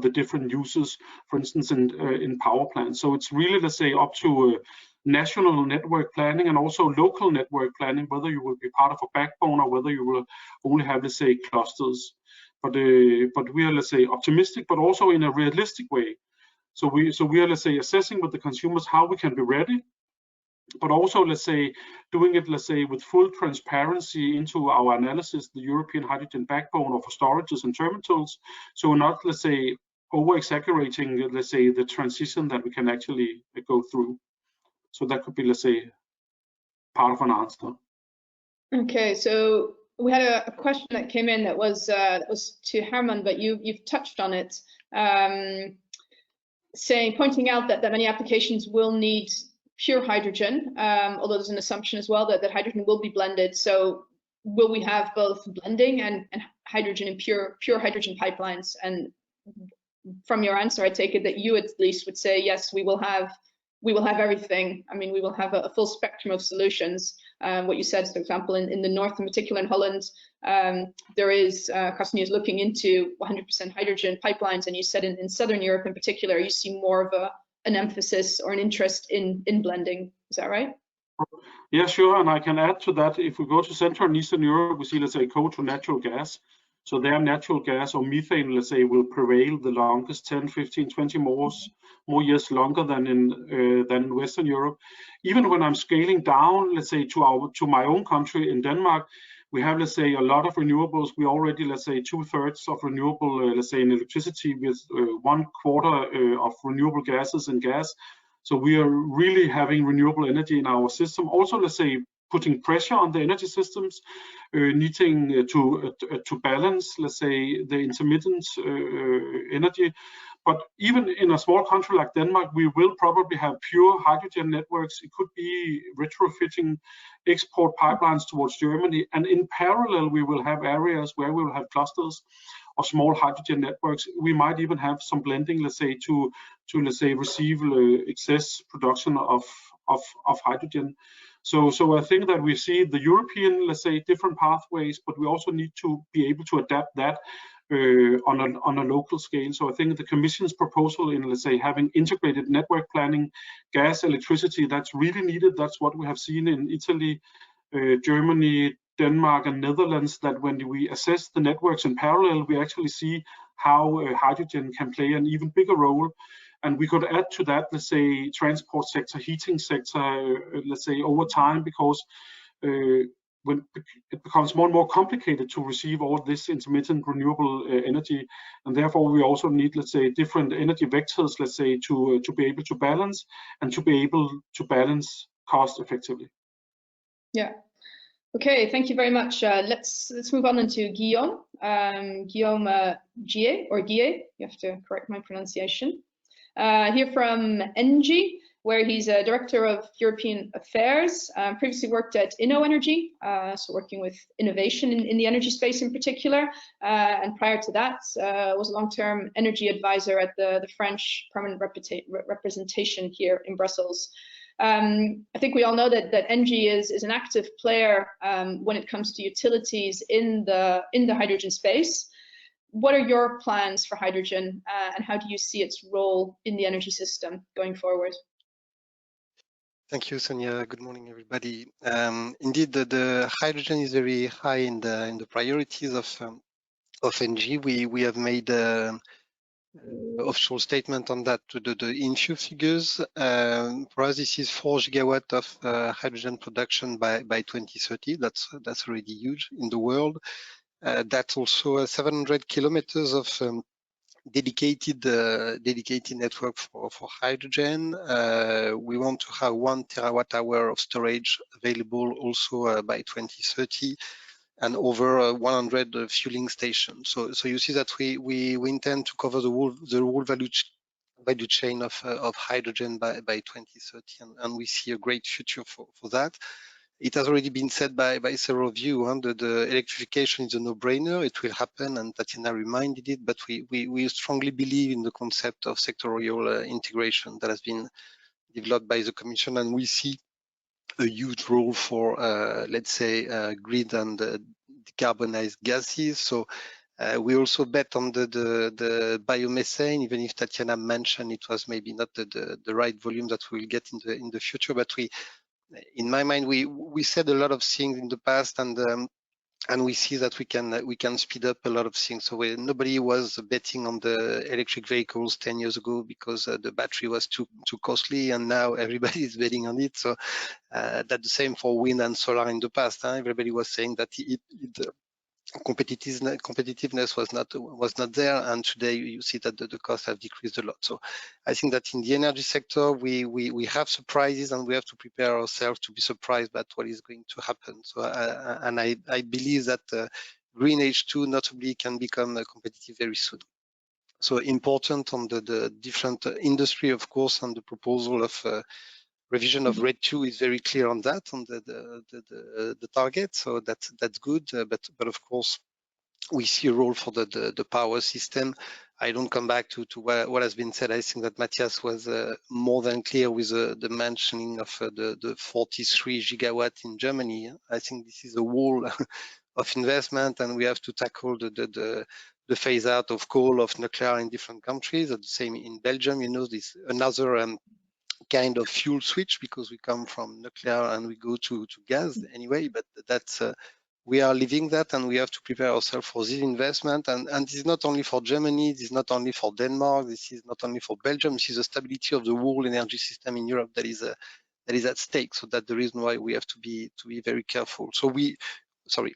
the different uses, for instance, in power plants. So it's really, let's say, up to national network planning and also local network planning, whether you will be part of a backbone or whether you will only have, let's say, clusters. But we are, let's say, optimistic, but also in a realistic way. So we are, let's say, assessing with the consumers how we can be ready. but also, let's say, doing it, let's say, with full transparency into our analysis, the European hydrogen backbone of storages and terminals. So we're not, let's say, over-exaggerating, let's say, the transition that we can actually go through. So that could be, let's say, part of an answer. Okay, so we had a question that came in that was to Herman, but you've touched on it, pointing out that many applications will need pure hydrogen, although there's an assumption as well that hydrogen will be blended. So will we have both blending and hydrogen in pure hydrogen pipelines? And from your answer, I take it that you at least would say, yes, we will have everything. I mean, we will have a full spectrum of solutions. What you said, for example, in the north, in particular in Holland, there is customers looking into 100% hydrogen pipelines, and you said in Southern Europe in particular, you see more of an emphasis or an interest in blending. Is that right? Yeah, sure. And I can add to that, if we go to Central and Eastern Europe, we see, let's say, coal to natural gas. So their natural gas or methane, let's say, will prevail the longest 10, 15, 20 more years longer than in Western Europe. Even when I'm scaling down, let's say, to my own country in Denmark, we have, let's say, a lot of renewables. We already, let's say, 2/3 of renewable, let's say, in electricity, with 1/4 of renewable gases and gas. So we are really having renewable energy in our system. Also, let's say, putting pressure on the energy systems, needing to balance, let's say, the intermittent energy. But even in a small country like Denmark, we will probably have pure hydrogen networks. It could be retrofitting export pipelines towards Germany. And in parallel, we will have areas where we will have clusters of small hydrogen networks. We might even have some blending, let's say, to let's say, receive excess production of hydrogen. So I think that we see the European, let's say, different pathways, but we also need to be able to adapt that on a local scale. So I think the Commission's proposal in, let's say, having integrated network planning, gas, electricity, that's really needed. That's what we have seen in Italy, Germany, Denmark, and Netherlands, that when we assess the networks in parallel, we actually see how hydrogen can play an even bigger role. And we could add to that, let's say, transport sector, heating sector, let's say, over time, because when it becomes more and more complicated to receive all this intermittent renewable energy, and therefore we also need, let's say, different energy vectors, let's say, to be able to balance and to be able to balance cost effectively. Yeah. Okay, thank you very much. Let's move on to Guillaume. Guillaume Guillet, or Guillet, you have to correct my pronunciation. Here from ENGIE, where he's a Director of European Affairs, previously worked at InnoEnergy, so working with innovation in the energy space in particular, and prior to that was a long-term energy advisor at the French permanent representation here in Brussels. I think we all know that ENGIE is an active player when it comes to utilities in the hydrogen space. What are your plans for hydrogen, and how do you see its role in the energy system going forward? Thank you, Sonia. Good morning, everybody. Indeed, the hydrogen is very high in the priorities of ENGIE. We have made official statement on that to the in-few figures. For us, this is 4 gigawatt of hydrogen production by 2030. That's already huge in the world. That's also 700 kilometers of dedicated network for hydrogen. We want to have 1 terawatt hour of storage available also by 2030, and over 100 fueling stations. So you see that we intend to cover the whole value chain of hydrogen by 2030, and we see a great future for that. It has already been said by several of you, that the electrification is a no-brainer. It will happen, and Tatiana reminded it, but we strongly believe in the concept of sectorial integration that has been developed by the Commission, and we see a huge role for, let's say, grid and decarbonized gases. So we also bet on the biomethane, even if Tatiana mentioned it was maybe not the right volume that we will get in the future, but in my mind, we said a lot of things in the past, and and we see that we can speed up a lot of things. So nobody was betting on the electric vehicles 10 years ago because the battery was too costly, and now everybody is betting on it. So that's the same for wind and solar in the past. Huh? Everybody was saying that competitiveness was not there, and today you see that the costs have decreased a lot. So I think that in the energy sector we have surprises, and we have to prepare ourselves to be surprised by what is going to happen. So I believe that green H2 notably can become competitive very soon. So important on the different industry, of course, and the proposal of revision of RED 2 is very clear on that, on the target. So that's good, but of course we see a role for the power system. I don't come back to what has been said. I think that Matthias was more than clear with the mentioning of the 43 gigawatt in Germany. I think this is a wall of investment, and we have to tackle the phase out of coal, of nuclear in different countries. The same in Belgium, you know, this another kind of fuel switch, because we come from nuclear and we go to gas anyway, but that's we are living that, and we have to prepare ourselves for this investment. And this is not only for Germany, this is not only for Denmark, this is not only for Belgium, this is the stability of the whole energy system in Europe that is at stake. So that's the reason why we have to be very careful. So sorry.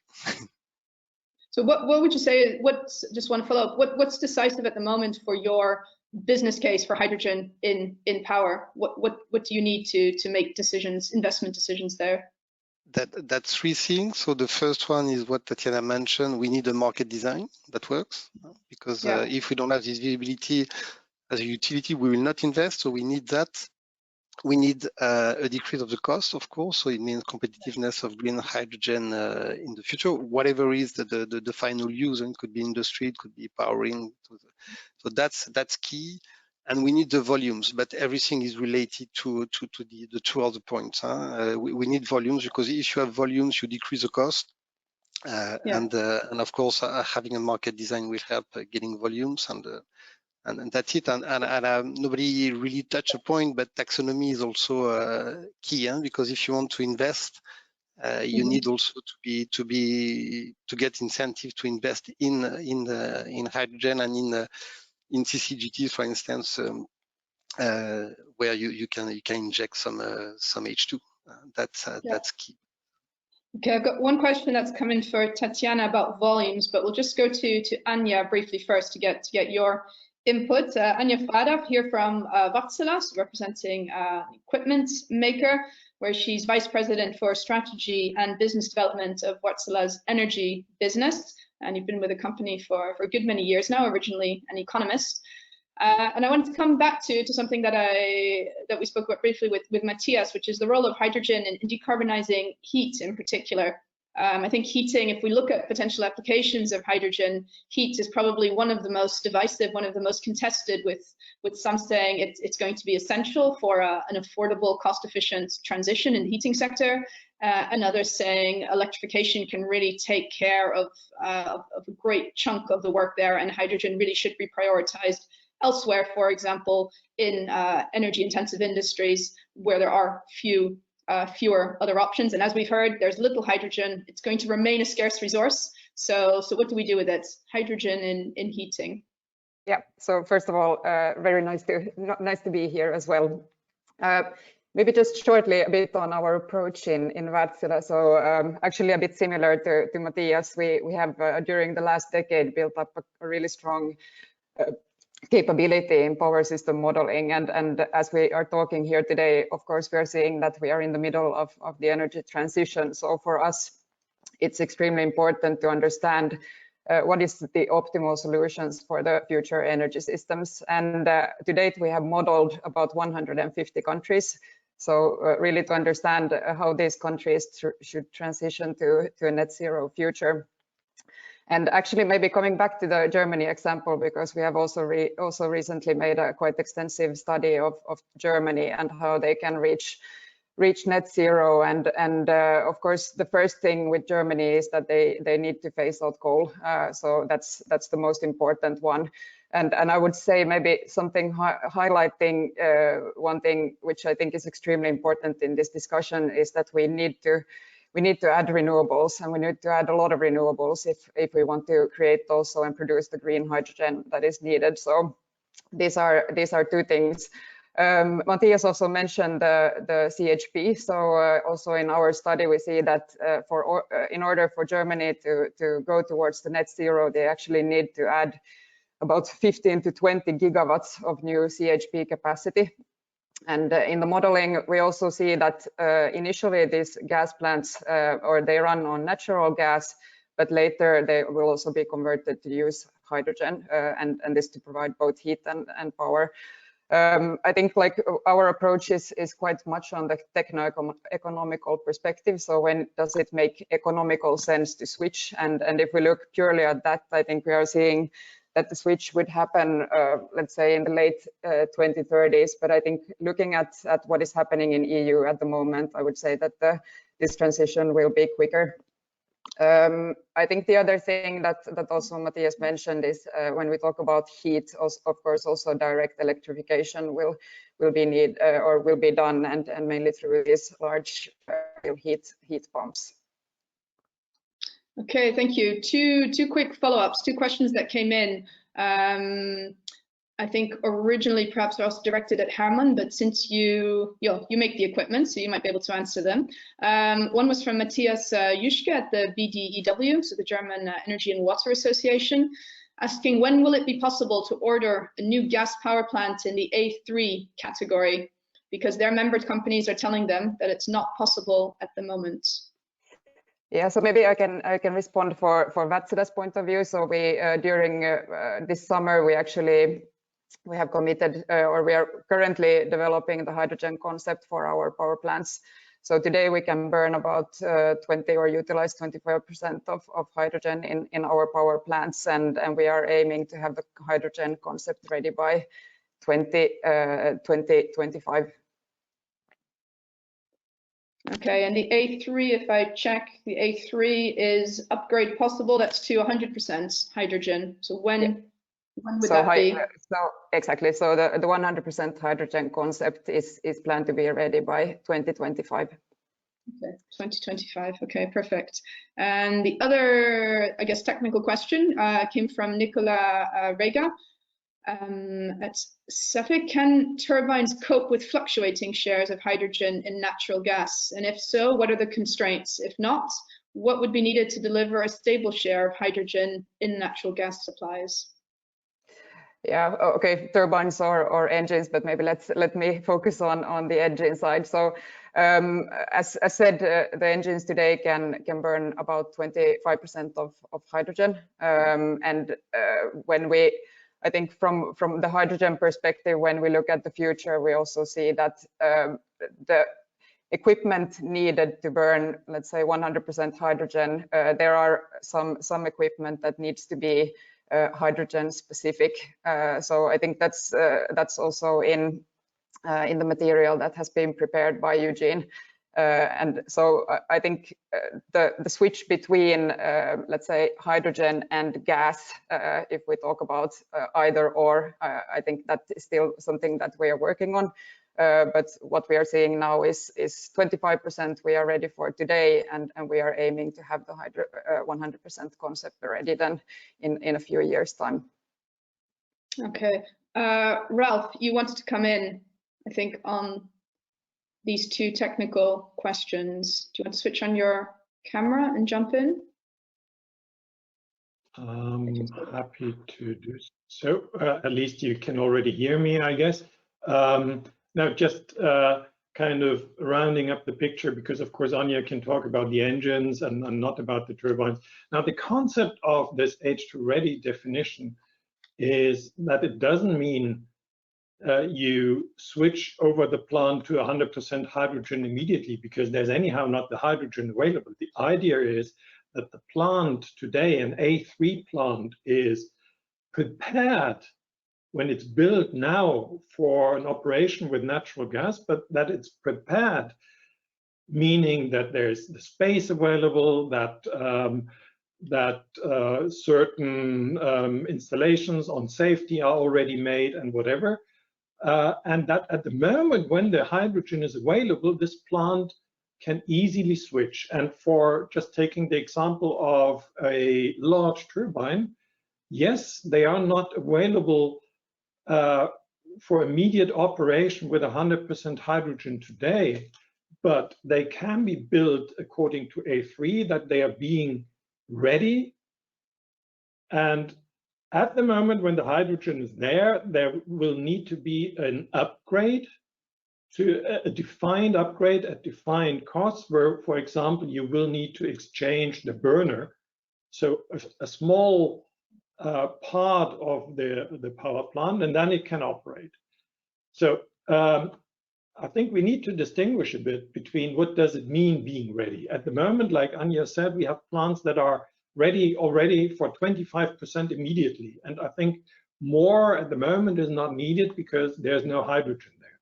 So what would you say, just want to follow up, what's decisive at the moment for your business case for hydrogen in power? What do you need to make decisions, investment decisions there? That's three things. So the first one is what Tatiana mentioned. We need a market design that works, because if we don't have this visibility as a utility, we will not invest. So we need that. We need a decrease of the cost, of course. So it means competitiveness of green hydrogen in the future, whatever is the final use. And it could be industry, it could be powering. So that's key. And we need the volumes, but everything is related to the two other points. We need volumes, because if you have volumes, you decrease the cost. And of course, having a market design will help getting volumes, and that's it. And nobody really touched a point, but taxonomy is also key, because if you want to invest, you need also to get incentive to invest in hydrogen and in CCGTs, for instance, where you can inject some H2. That's key. Okay, I've got one question that's come in for Tatiana about volumes, but we'll just go to Anya briefly first to get your input. Anya Fadaf here from Wärtsilä, representing equipment maker, where she's vice president for strategy and business development of Wärtsilä's energy business. And you've been with the company for a good many years now, originally an economist. And I wanted to come back to something that we spoke about briefly with Matthias, which is the role of hydrogen in decarbonizing heat in particular. I think heating, if we look at potential applications of hydrogen, heat is probably one of the most divisive, one of the most contested, with some saying it's going to be essential for an affordable, cost-efficient transition in the heating sector, and others saying electrification can really take care of a great chunk of the work there, and hydrogen really should be prioritized elsewhere, for example, in energy-intensive industries where there are fewer other options. And as we've heard, there's little hydrogen. It's going to remain a scarce resource. So what do we do with it? Hydrogen in heating. Yeah. So first of all, very nice to be here as well. Maybe just shortly a bit on our approach in Wärtsilä. So actually a bit similar to Matthias, we have during the last decade built up a really strong capability in power system modeling, and as we are talking here today, of course, we are seeing that we are in the middle of the energy transition. So for us, it's extremely important to understand what is the optimal solutions for the future energy systems. And to date, we have modeled about 150 countries. So really to understand how these countries should transition to a net zero future. And actually, maybe coming back to the Germany example, because we have also recently made a quite extensive study of Germany and how they can reach net zero. And of course, the first thing with Germany is that they need to phase out coal. So that's the most important one. And I would say maybe something highlighting one thing which I think is extremely important in this discussion is that we need we need to add renewables, and we need to add a lot of renewables if we want to create also and produce the green hydrogen that is needed. So these are two things. Matthias also mentioned the CHP. So also in our study, we see that in order for Germany to go towards the net zero, they actually need to add about 15 to 20 gigawatts of new CHP capacity. And in the modeling, we also see that initially these gas plants, or they run on natural gas, but later they will also be converted to use hydrogen, and this to provide both heat and power. I think like our approach is quite much on the techno-economical perspective. So when does it make economical sense to switch? And if we look purely at that, I think we are seeing that the switch would happen, let's say, in the late 2030s. But I think looking at what is happening in EU at the moment, I would say that this transition will be quicker. I think the other thing that also Matthias mentioned is when we talk about heat, of course, also direct electrification will be done, and mainly through these large heat pumps. Okay, thank you. Two quick follow-ups, two questions that came in. I think originally perhaps they're also directed at Herman, but since you make the equipment, so you might be able to answer them. One was from Matthias Juschke at the BDEW, so the German Energy and Water Association, asking when will it be possible to order a new gas power plant in the A3 category, because their member companies are telling them that it's not possible at the moment. Yeah, so maybe I can respond for Wärtsilä's point of view. So we during this summer we have committed, or we are currently developing the hydrogen concept for our power plants. So today we can burn about 20 or utilize 25% of hydrogen in our power plants, and we are aiming to have the hydrogen concept ready by 2025. Okay, and the A3, if I check, the A3 is upgrade possible. That's to 100% hydrogen. So when would that be? So exactly. So the 100% hydrogen concept is planned to be ready by 2025. Okay, 2025. Okay, perfect. And the other, I guess, technical question came from Nicola Rega. At Suffolk, can turbines cope with fluctuating shares of hydrogen in natural gas? And if so, what are the constraints? If not, what would be needed to deliver a stable share of hydrogen in natural gas supplies? Yeah, okay, turbines or engines, but maybe let me focus on the engine side. So as said, the engines today can burn about 25% of hydrogen. And I think from the hydrogen perspective, when we look at the future, we also see that the equipment needed to burn, let's say, 100% hydrogen, there are some equipment that needs to be hydrogen specific. So I think that's also in the material that has been prepared by EUGINE. And so I think the switch between, let's say, hydrogen and gas, if we talk about either or, I think that is still something that we are working on. But what we are seeing now is 25% we are ready for today, and we are aiming to have the 100% concept ready then in a few years' time. Okay. Ralph, you wanted to come in, I think, on these two technical questions. Do you want to switch on your camera and jump in? I'm happy to do so. At least you can already hear me, I guess. Now, just kind of rounding up the picture, because of course Anja can talk about the engines and not about the turbines. Now, the concept of this H2-READY definition is that it doesn't mean you switch over the plant to 100% hydrogen immediately, because there's anyhow not the hydrogen available. The idea is that the plant today, an A3 plant, is prepared when it's built now for an operation with natural gas, but that it's prepared, meaning that there's the space available, that certain installations on safety are already made and whatever. And that at the moment when the hydrogen is available, this plant can easily switch. And for just taking the example of a large turbine, yes, they are not available for immediate operation with 100% hydrogen today, but they can be built according to A3, that they are being ready. And at the moment when the hydrogen is there will need to be an upgrade, to a defined upgrade at defined costs, where, for example, you will need to exchange the burner. So a small part of the power plant, and then it can operate. So I think we need to distinguish a bit between what does it mean being ready. At the moment, like Anja said, we have plants that are ready already for 25% immediately. And I think more at the moment is not needed because there's no hydrogen there.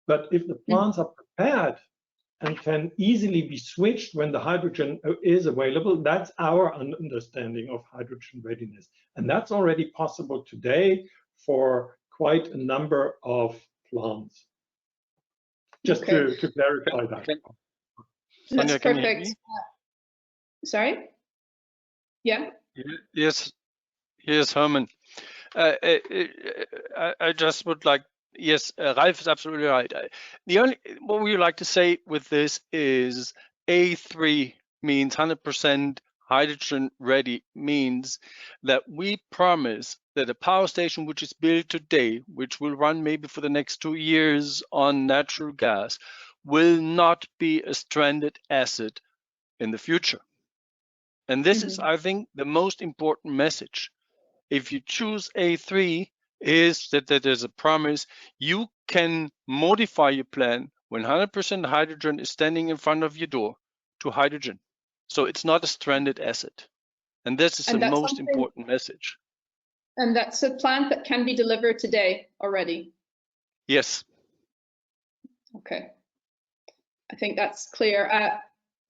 But if the plants are prepared and can easily be switched when the hydrogen is available, that's our understanding of hydrogen readiness. And that's already possible today for quite a number of plants. Just to clarify that. That's Anja, perfect. Sorry? Yeah? Yes, Herman. I just would like, yes, Ralf is absolutely right. What we like to say with this is A3 means 100% hydrogen ready, means that we promise that a power station which is built today, which will run maybe for the next 2 years on natural gas, will not be a stranded asset in the future. And this is, I think, the most important message. If you choose A3, is that there's a promise you can modify your plan when 100% hydrogen is standing in front of your door to hydrogen. So it's not a stranded asset. And this is the most important message. And that's a plant that can be delivered today already? Yes. Okay. I think that's clear.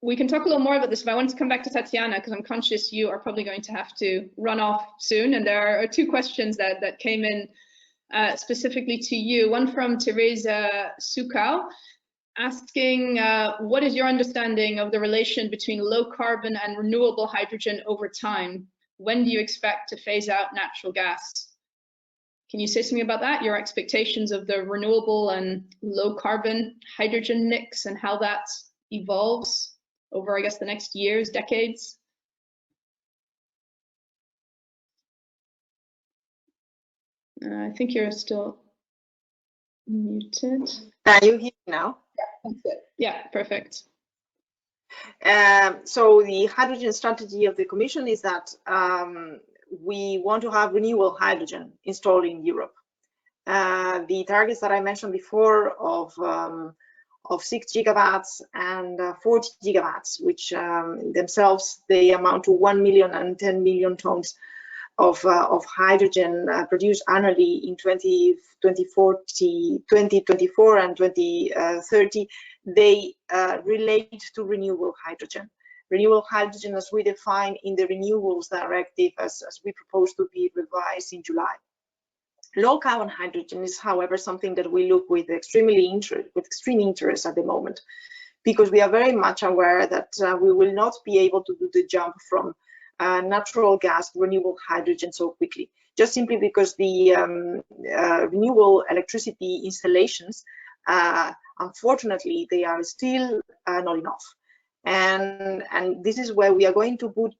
We can talk a little more about this, but I want to come back to Tatiana because I'm conscious you are probably going to have to run off soon. And there are 2 questions that came in specifically to you. One from Teresa Sukau, asking what is your understanding of the relation between low carbon and renewable hydrogen over time? When do you expect to phase out natural gas? Can you say something about that? Your expectations of the renewable and low carbon hydrogen mix and how that evolves over, I guess, the next years, decades? I think you're still muted. Can you hear me now? Yeah, that's it. Yeah, perfect. So the hydrogen strategy of the Commission is that we want to have renewable hydrogen installed in Europe. The targets that I mentioned before of 6 gigawatts and 40 gigawatts, which themselves, they amount to 1 million and 10 million tons of hydrogen produced annually in 2024 and 2030, they relate to renewable hydrogen. Renewable hydrogen, as we define in the Renewables Directive, as we propose to be revised in July. Low carbon hydrogen is, however, something that we look with extreme interest at the moment, because we are very much aware that we will not be able to do the jump from natural gas to renewable hydrogen so quickly, just simply because the renewable electricity installations, unfortunately, they are still not enough. And this is where we are going to put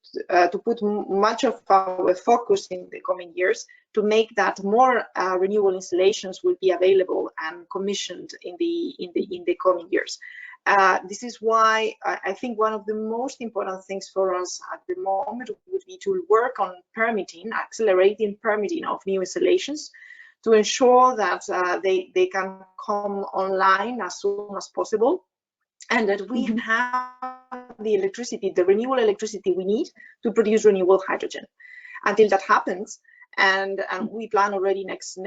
much of our focus in the coming years to make that more renewable installations will be available and commissioned in the coming years. This is why I think one of the most important things for us at the moment would be to work on permitting, accelerating permitting of new installations, to ensure that they can come online as soon as possible, and that we have the electricity, the renewable electricity we need to produce renewable hydrogen. Until that happens, and we plan already next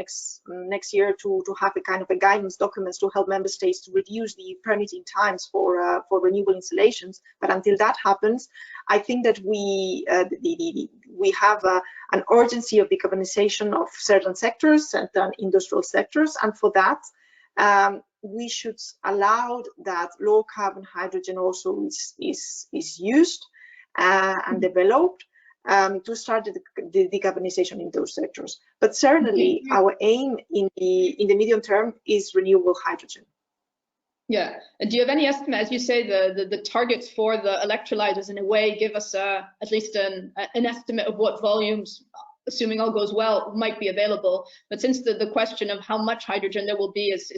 year to have a kind of a guidance documents to help member states to reduce the permitting times for renewable installations. But until that happens, I think that we have an urgency of decarbonization of certain sectors, certain industrial sectors, and for that we should allow that low carbon hydrogen also is used and developed to start the decarbonization in those sectors. But certainly our aim in the medium term is renewable hydrogen. Yeah, and do you have any estimate, as you say, the targets for the electrolyzers in a way give us at least an estimate of what volumes, assuming all goes well, might be available? But since the question of how much hydrogen there will be is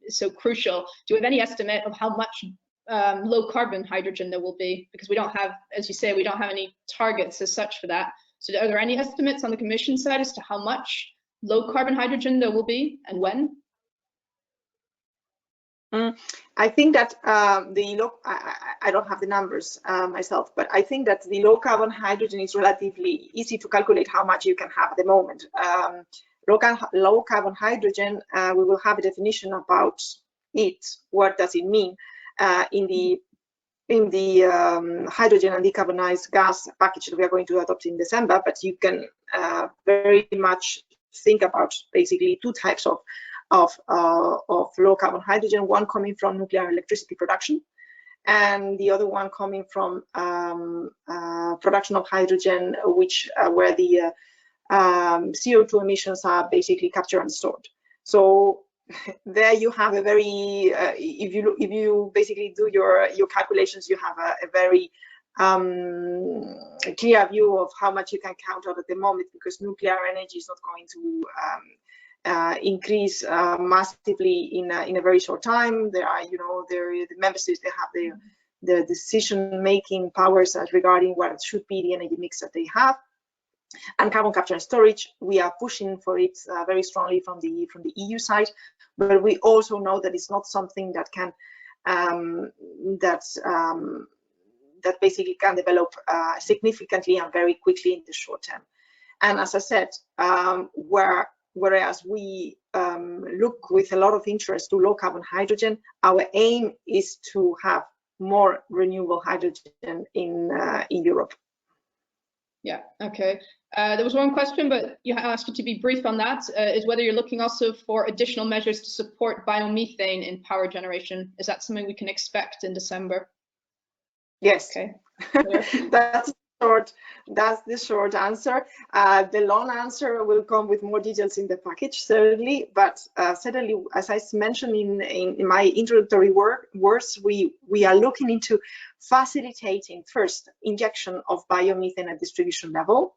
so crucial, do you have any estimate of how much low carbon hydrogen there will be? Because we don't have, as you say, we don't have any targets as such for that. So are there any estimates on the Commission side as to how much low carbon hydrogen there will be and when? I think that I don't have the numbers myself, but I think that the low carbon hydrogen is relatively easy to calculate how much you can have at the moment. Low carbon hydrogen, we will have a definition about it. What does it mean in the hydrogen and decarbonized gas package that we are going to adopt in December? But you can very much think about basically two types of low carbon hydrogen, one coming from nuclear electricity production and the other one coming from production of hydrogen, where the CO2 emissions are basically captured and stored. So there you have a very if you basically do your calculations, you have a very clear view of how much you can count on at the moment, because nuclear energy is not going to increase massively in a very short time. There are, the member states, they have the decision-making powers regarding what should be the energy mix that they have. And carbon capture and storage, we are pushing for it very strongly from the EU side, but we also know that it's not something that can that basically can develop significantly and very quickly in the short term. And as I said, whereas we look with a lot of interest to low carbon hydrogen, our aim is to have more renewable hydrogen in Europe. Yeah, okay. There was one question, but you asked you to be brief on that, is whether you're looking also for additional measures to support biomethane in power generation. Is that something we can expect in December? Yes. Okay. That's the short answer. The long answer will come with more details in the package, certainly. But certainly, as I mentioned in my introductory words, we are looking into facilitating first injection of biomethane at distribution level,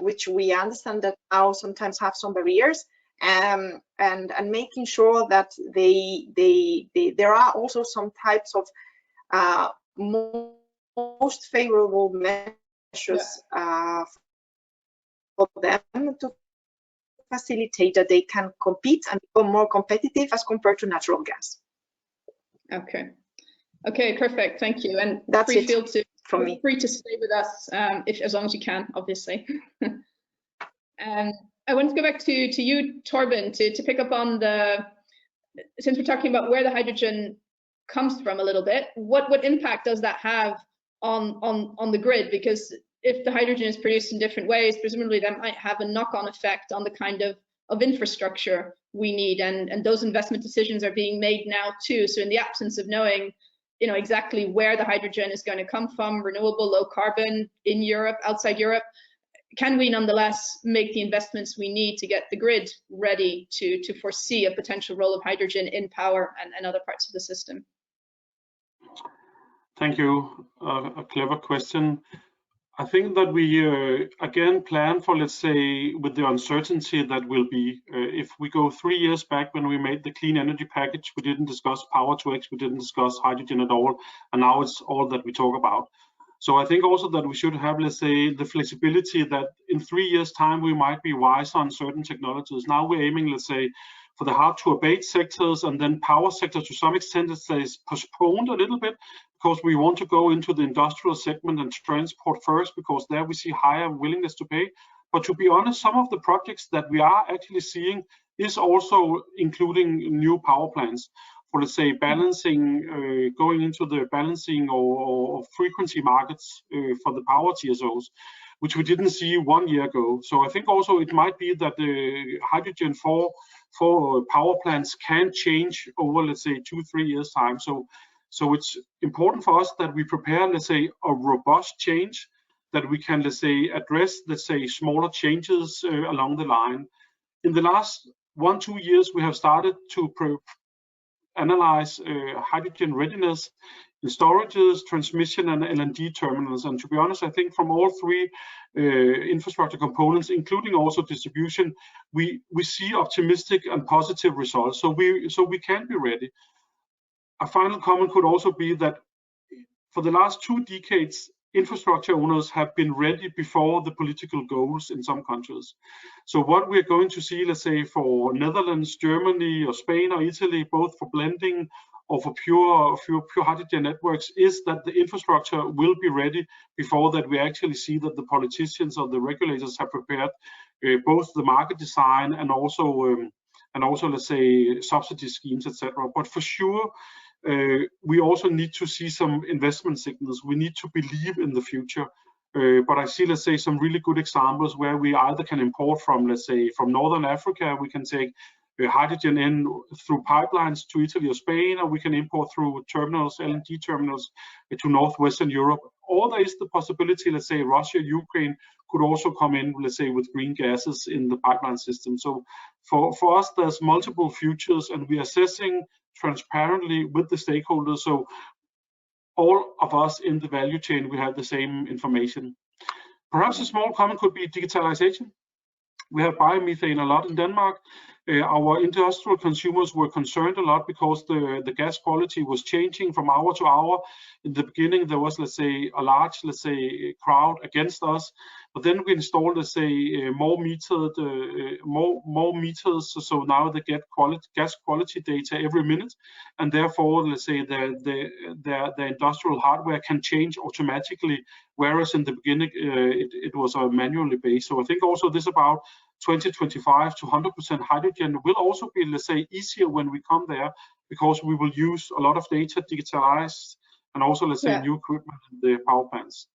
which we understand that now sometimes have some barriers, and making sure that there are also some types of most favorable measures for them to facilitate that they can compete and become more competitive as compared to natural gas. Okay. Okay, perfect. Thank you. And that's free to stay with us as long as you can, obviously. I want to go back to you, Torben, to pick up on since we're talking about where the hydrogen comes from a little bit, what impact does that have on the grid? Because if the hydrogen is produced in different ways, presumably that might have a knock-on effect on the kind of infrastructure we need, and those investment decisions are being made now too. So in the absence of knowing exactly where the hydrogen is going to come from, renewable, low carbon, in Europe, outside Europe, can we nonetheless make the investments we need to get the grid ready to foresee a potential role of hydrogen in power and other parts of the system? Thank you. A clever question. I think that we again plan for, let's say, with the uncertainty that will be, if we go 3 years back when we made the clean energy package, we didn't discuss Power-to-X, we didn't discuss hydrogen at all, and now it's all that we talk about. So I think also that we should have, let's say, the flexibility that in 3 years' time we might be wiser on certain technologies. Now we're aiming, let's say, for the hard-to-abate sectors, and then power sector to some extent is postponed a little bit, because we want to go into the industrial segment and transport first, because there we see higher willingness to pay. But to be honest, some of the projects that we are actually seeing is also including new power plants for, let's say, balancing, going into the balancing or frequency markets for the power TSOs, which we didn't see 1 year ago. So I think also it might be that the hydrogen for for power plants can change over, let's say, 2-3 years time. So it's important for us that we prepare, let's say, a robust change that we can, let's say, address, let's say, smaller changes along the line. In the last 1-2 years, we have started to analyze hydrogen readiness in storages, transmission, and LNG terminals. And to be honest, I think from all three infrastructure components, including also distribution, we see optimistic and positive results. So we can be ready. A final comment could also be that for the last 2 decades, infrastructure owners have been ready before the political goals in some countries. So what we're going to see, let's say, for Netherlands, Germany, or Spain, or Italy, both for blending or for pure hydrogen networks, is that the infrastructure will be ready before that we actually see that the politicians or the regulators have prepared both the market design and also let's say, subsidy schemes, etc. But for sure, we also need to see some investment signals. We need to believe in the future. But I see, let's say, some really good examples where we either can import from, let's say, from Northern Africa, we can take hydrogen in through pipelines to Italy or Spain, or we can import through terminals, LNG terminals, to Northwestern Europe. Or there is the possibility, let's say, Russia, Ukraine could also come in, let's say, with green gases in the pipeline system. So for us, there's multiple futures, and we're assessing transparently with the stakeholders. So all of us in the value chain, we have the same information. Perhaps a small comment could be digitalization. We have biomethane a lot in Denmark. Our industrial consumers were concerned a lot because the gas quality was changing from hour to hour. In the beginning, there was, let's say, a large, let's say, crowd against us. But then we installed, let's say, more meters, so now they get gas quality data every minute, and therefore, let's say, the industrial hardware can change automatically, whereas in the beginning it was manually based. So I think also this about 2025 to 100% hydrogen will also be, let's say, easier when we come there, because we will use a lot of data digitalized and also, let's say, new equipment in the power plants.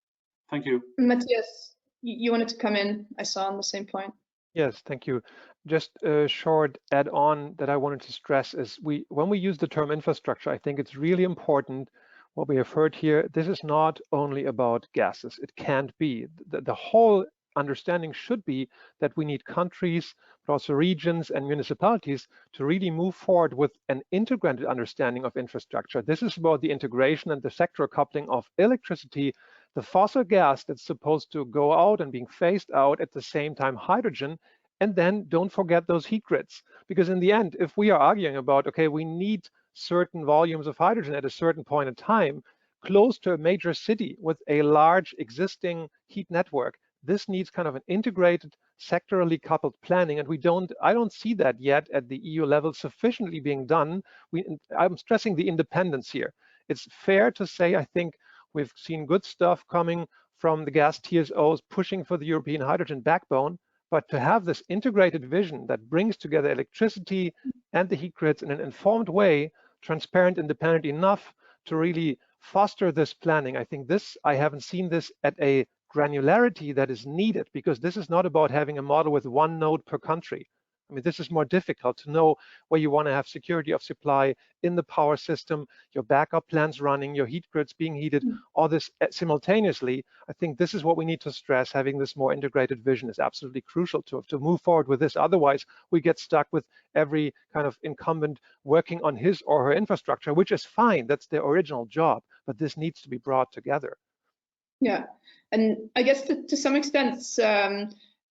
Thank you. Matthias, you wanted to come in, I saw on the same point. Yes, thank you. Just a short add-on that I wanted to stress is when we use the term infrastructure, I think it's really important what we have heard here. This is not only about gases. It can't be. The whole understanding should be that we need countries, but also regions and municipalities to really move forward with an integrated understanding of infrastructure. This is about the integration and the sector coupling of electricity, the fossil gas that's supposed to go out and being phased out, at the same time hydrogen, and then don't forget those heat grids. Because in the end, if we are arguing about, okay, we need certain volumes of hydrogen at a certain point in time, close to a major city with a large existing heat network, this needs kind of an integrated, sectorally coupled planning, and I don't see that yet at the EU level sufficiently being done. I'm stressing the independence here. It's fair to say, I think we've seen good stuff coming from the gas TSOs pushing for the European hydrogen backbone, but to have this integrated vision that brings together electricity and the heat grids in an informed way, transparent, independent enough to really foster this planning. I think I haven't seen this at a granularity that is needed, because this is not about having a model with one node per country. I mean, this is more difficult to know where you want to have security of supply in the power system, your backup plants running, your heat grids being heated, all this simultaneously. I think this is what we need to stress. Having this more integrated vision is absolutely crucial to move forward with this. Otherwise, we get stuck with every kind of incumbent working on his or her infrastructure, which is fine. That's their original job, but this needs to be brought together. Yeah, and I guess to some extent,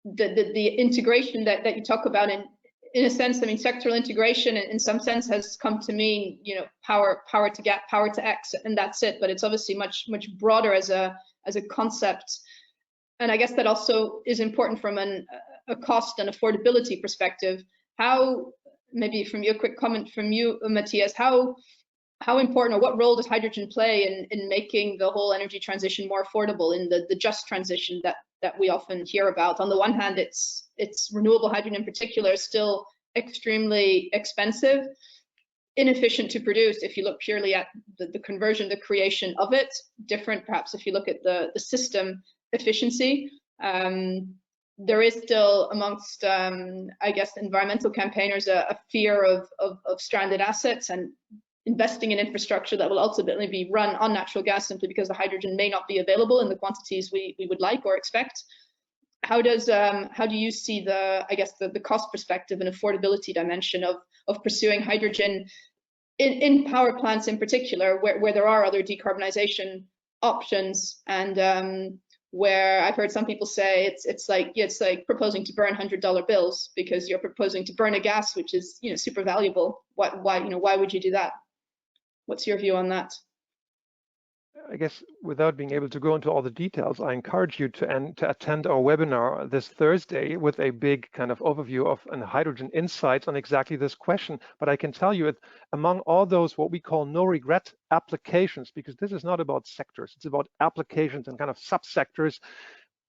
the integration that you talk about, in a sense, I mean, sectoral integration in some sense has come to mean, you know, power to get, power to X, and that's it. But it's obviously much broader as a concept, and I guess that also is important from a cost and affordability perspective. How, maybe from your quick comment from you, Matthias, how important, or what role does hydrogen play in making the whole energy transition more affordable, in the just transition that we often hear about? On the one hand, it's renewable hydrogen in particular is still extremely expensive, inefficient to produce if you look purely at the conversion, the creation of it. Different perhaps if you look at the system efficiency. there is still amongst, I guess, environmental campaigners a fear of stranded assets and investing in infrastructure that will ultimately be run on natural gas simply because the hydrogen may not be available in the quantities we would like or expect. How do you see the cost perspective and affordability dimension of pursuing hydrogen in power plants in particular, where there are other decarbonization options, and where I've heard some people say it's like proposing to burn $100 bills because you're proposing to burn a gas which is super valuable. Why would you do that? What's your view on that? I guess without being able to go into all the details, I encourage you to attend our webinar this Thursday with a big kind of overview of hydrogen insights on exactly this question. But I can tell you, among all those what we call no regret applications, because this is not about sectors, it's about applications and kind of subsectors.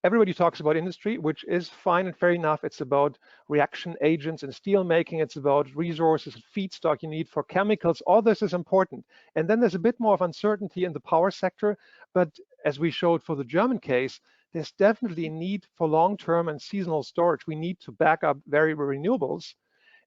Everybody talks about industry, which is fine and fair enough. It's about reaction agents in steel making. It's about resources and feedstock you need for chemicals. All this is important. And then there's a bit more of uncertainty in the power sector. But as we showed for the German case, there's definitely a need for long-term and seasonal storage. We need to back up variable renewables.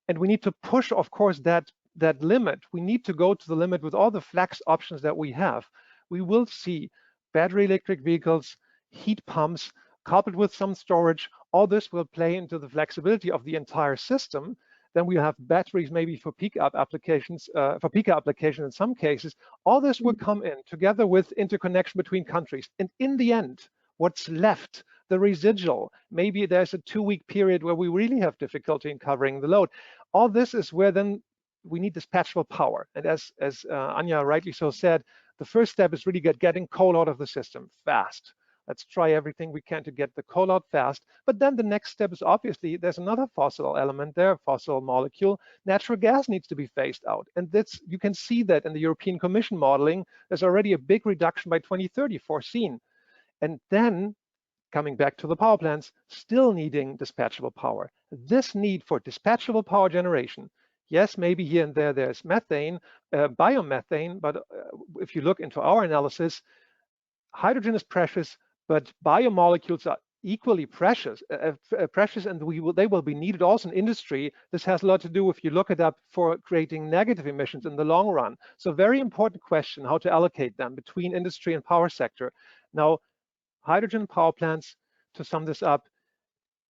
And we need to push, of course, that limit. We need to go to the limit with all the flex options that we have. We will see battery electric vehicles, heat pumps, coupled with some storage. All this will play into the flexibility of the entire system. Then we have batteries maybe for peak applications in some cases. All this will come in together with interconnection between countries. And in the end, what's left, the residual, maybe there's a 2-week period where we really have difficulty in covering the load. All this is where then we need dispatchable power. And as Anja rightly so said, the first step is really getting coal out of the system fast. Let's try everything we can to get the coal out fast. But then the next step is obviously there's another fossil element there, fossil molecule. Natural gas needs to be phased out. And that's, you can see that in the European Commission modeling, there's already a big reduction by 2030 foreseen. And then coming back to the power plants, still needing dispatchable power. This need for dispatchable power generation, yes, maybe here and there there's methane, biomethane, but if you look into our analysis, hydrogen is precious, but biomolecules are equally precious, and they will be needed also in industry. This has a lot to do, if you look it up, for creating negative emissions in the long run. So very important question, how to allocate them between industry and power sector. Now, hydrogen power plants, to sum this up,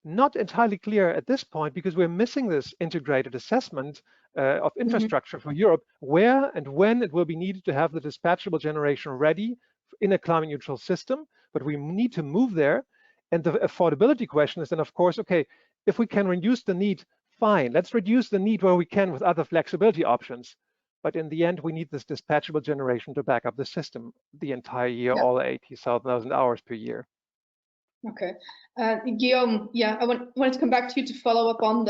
not entirely clear at this point because we're missing this integrated assessment of infrastructure for Europe, where and when it will be needed to have the dispatchable generation ready in a climate neutral system, but we need to move there. And the affordability question is then, of course, okay, if we can reduce the need, fine, let's reduce the need where we can with other flexibility options. But in the end, we need this dispatchable generation to back up the system the entire year, all 80,000 hours per year. Okay. Guillaume, yeah, I wanted to come back to you to follow up on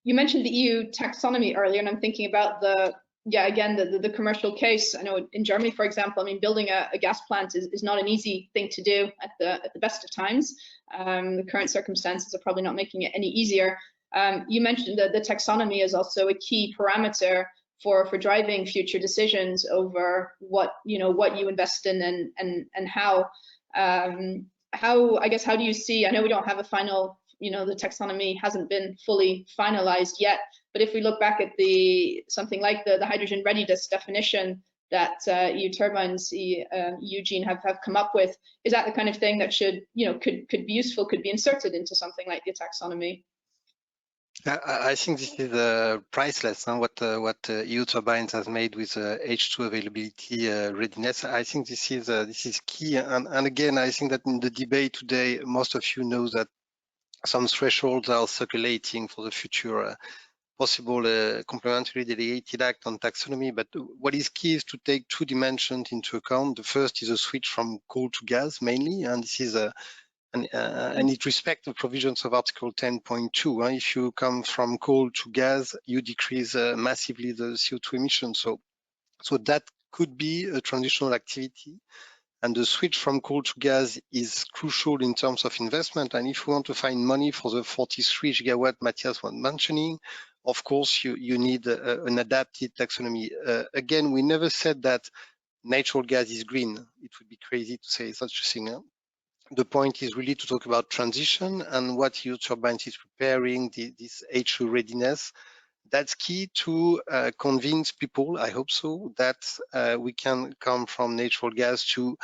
you mentioned the EU taxonomy earlier, and I'm thinking about the commercial case. I know in Germany, for example, I mean, building a gas plant is not an easy thing to do at the best of times. The current circumstances are probably not making it any easier. You mentioned that the taxonomy is also a key parameter for driving future decisions over what you invest in and how. How do you see? I know we don't have a final. The taxonomy hasn't been fully finalized yet, but if we look back at something like the hydrogen readiness definition that EUTurbines, EUGINE have come up with, is that the kind of thing that could be useful, could be inserted into something like the taxonomy? I think this is priceless. What EUTurbines has made with H2 availability readiness. I think this is key. And again, I think that in the debate today, most of you know that some thresholds are circulating for the future possible complementary delegated act on taxonomy. But what is key is to take 2 dimensions into account. The first is a switch from coal to gas mainly, and this is and it respects the provisions of Article 10.2. If you come from coal to gas, you decrease massively the CO2 emissions. So that could be a transitional activity. And the switch from coal to gas is crucial in terms of investment. And if we want to find money for the 43 gigawatt Matthias was mentioning, of course, you need an adapted taxonomy. Again, we never said that natural gas is green. It would be crazy to say such a thing. The point is really to talk about transition and what EUTurbines is preparing, this H2 readiness. That's key to convince people, I hope so, that we can come from natural gas to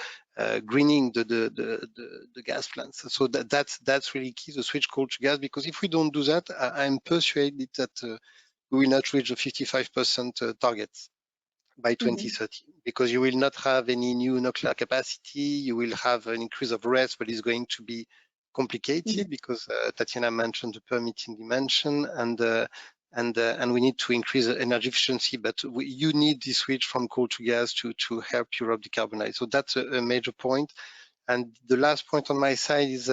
greening the gas plants. So that's really key, the switch coal to gas, because if we don't do that, I'm persuaded that we will not reach the 55% targets by 2030, because you will not have any new nuclear capacity. You will have an increase of risk, but it's going to be complicated because Tatiana mentioned the permitting dimension, and we need to increase the energy efficiency. But you need this switch from coal to gas to help Europe decarbonize. So that's a major point. And the last point on my side is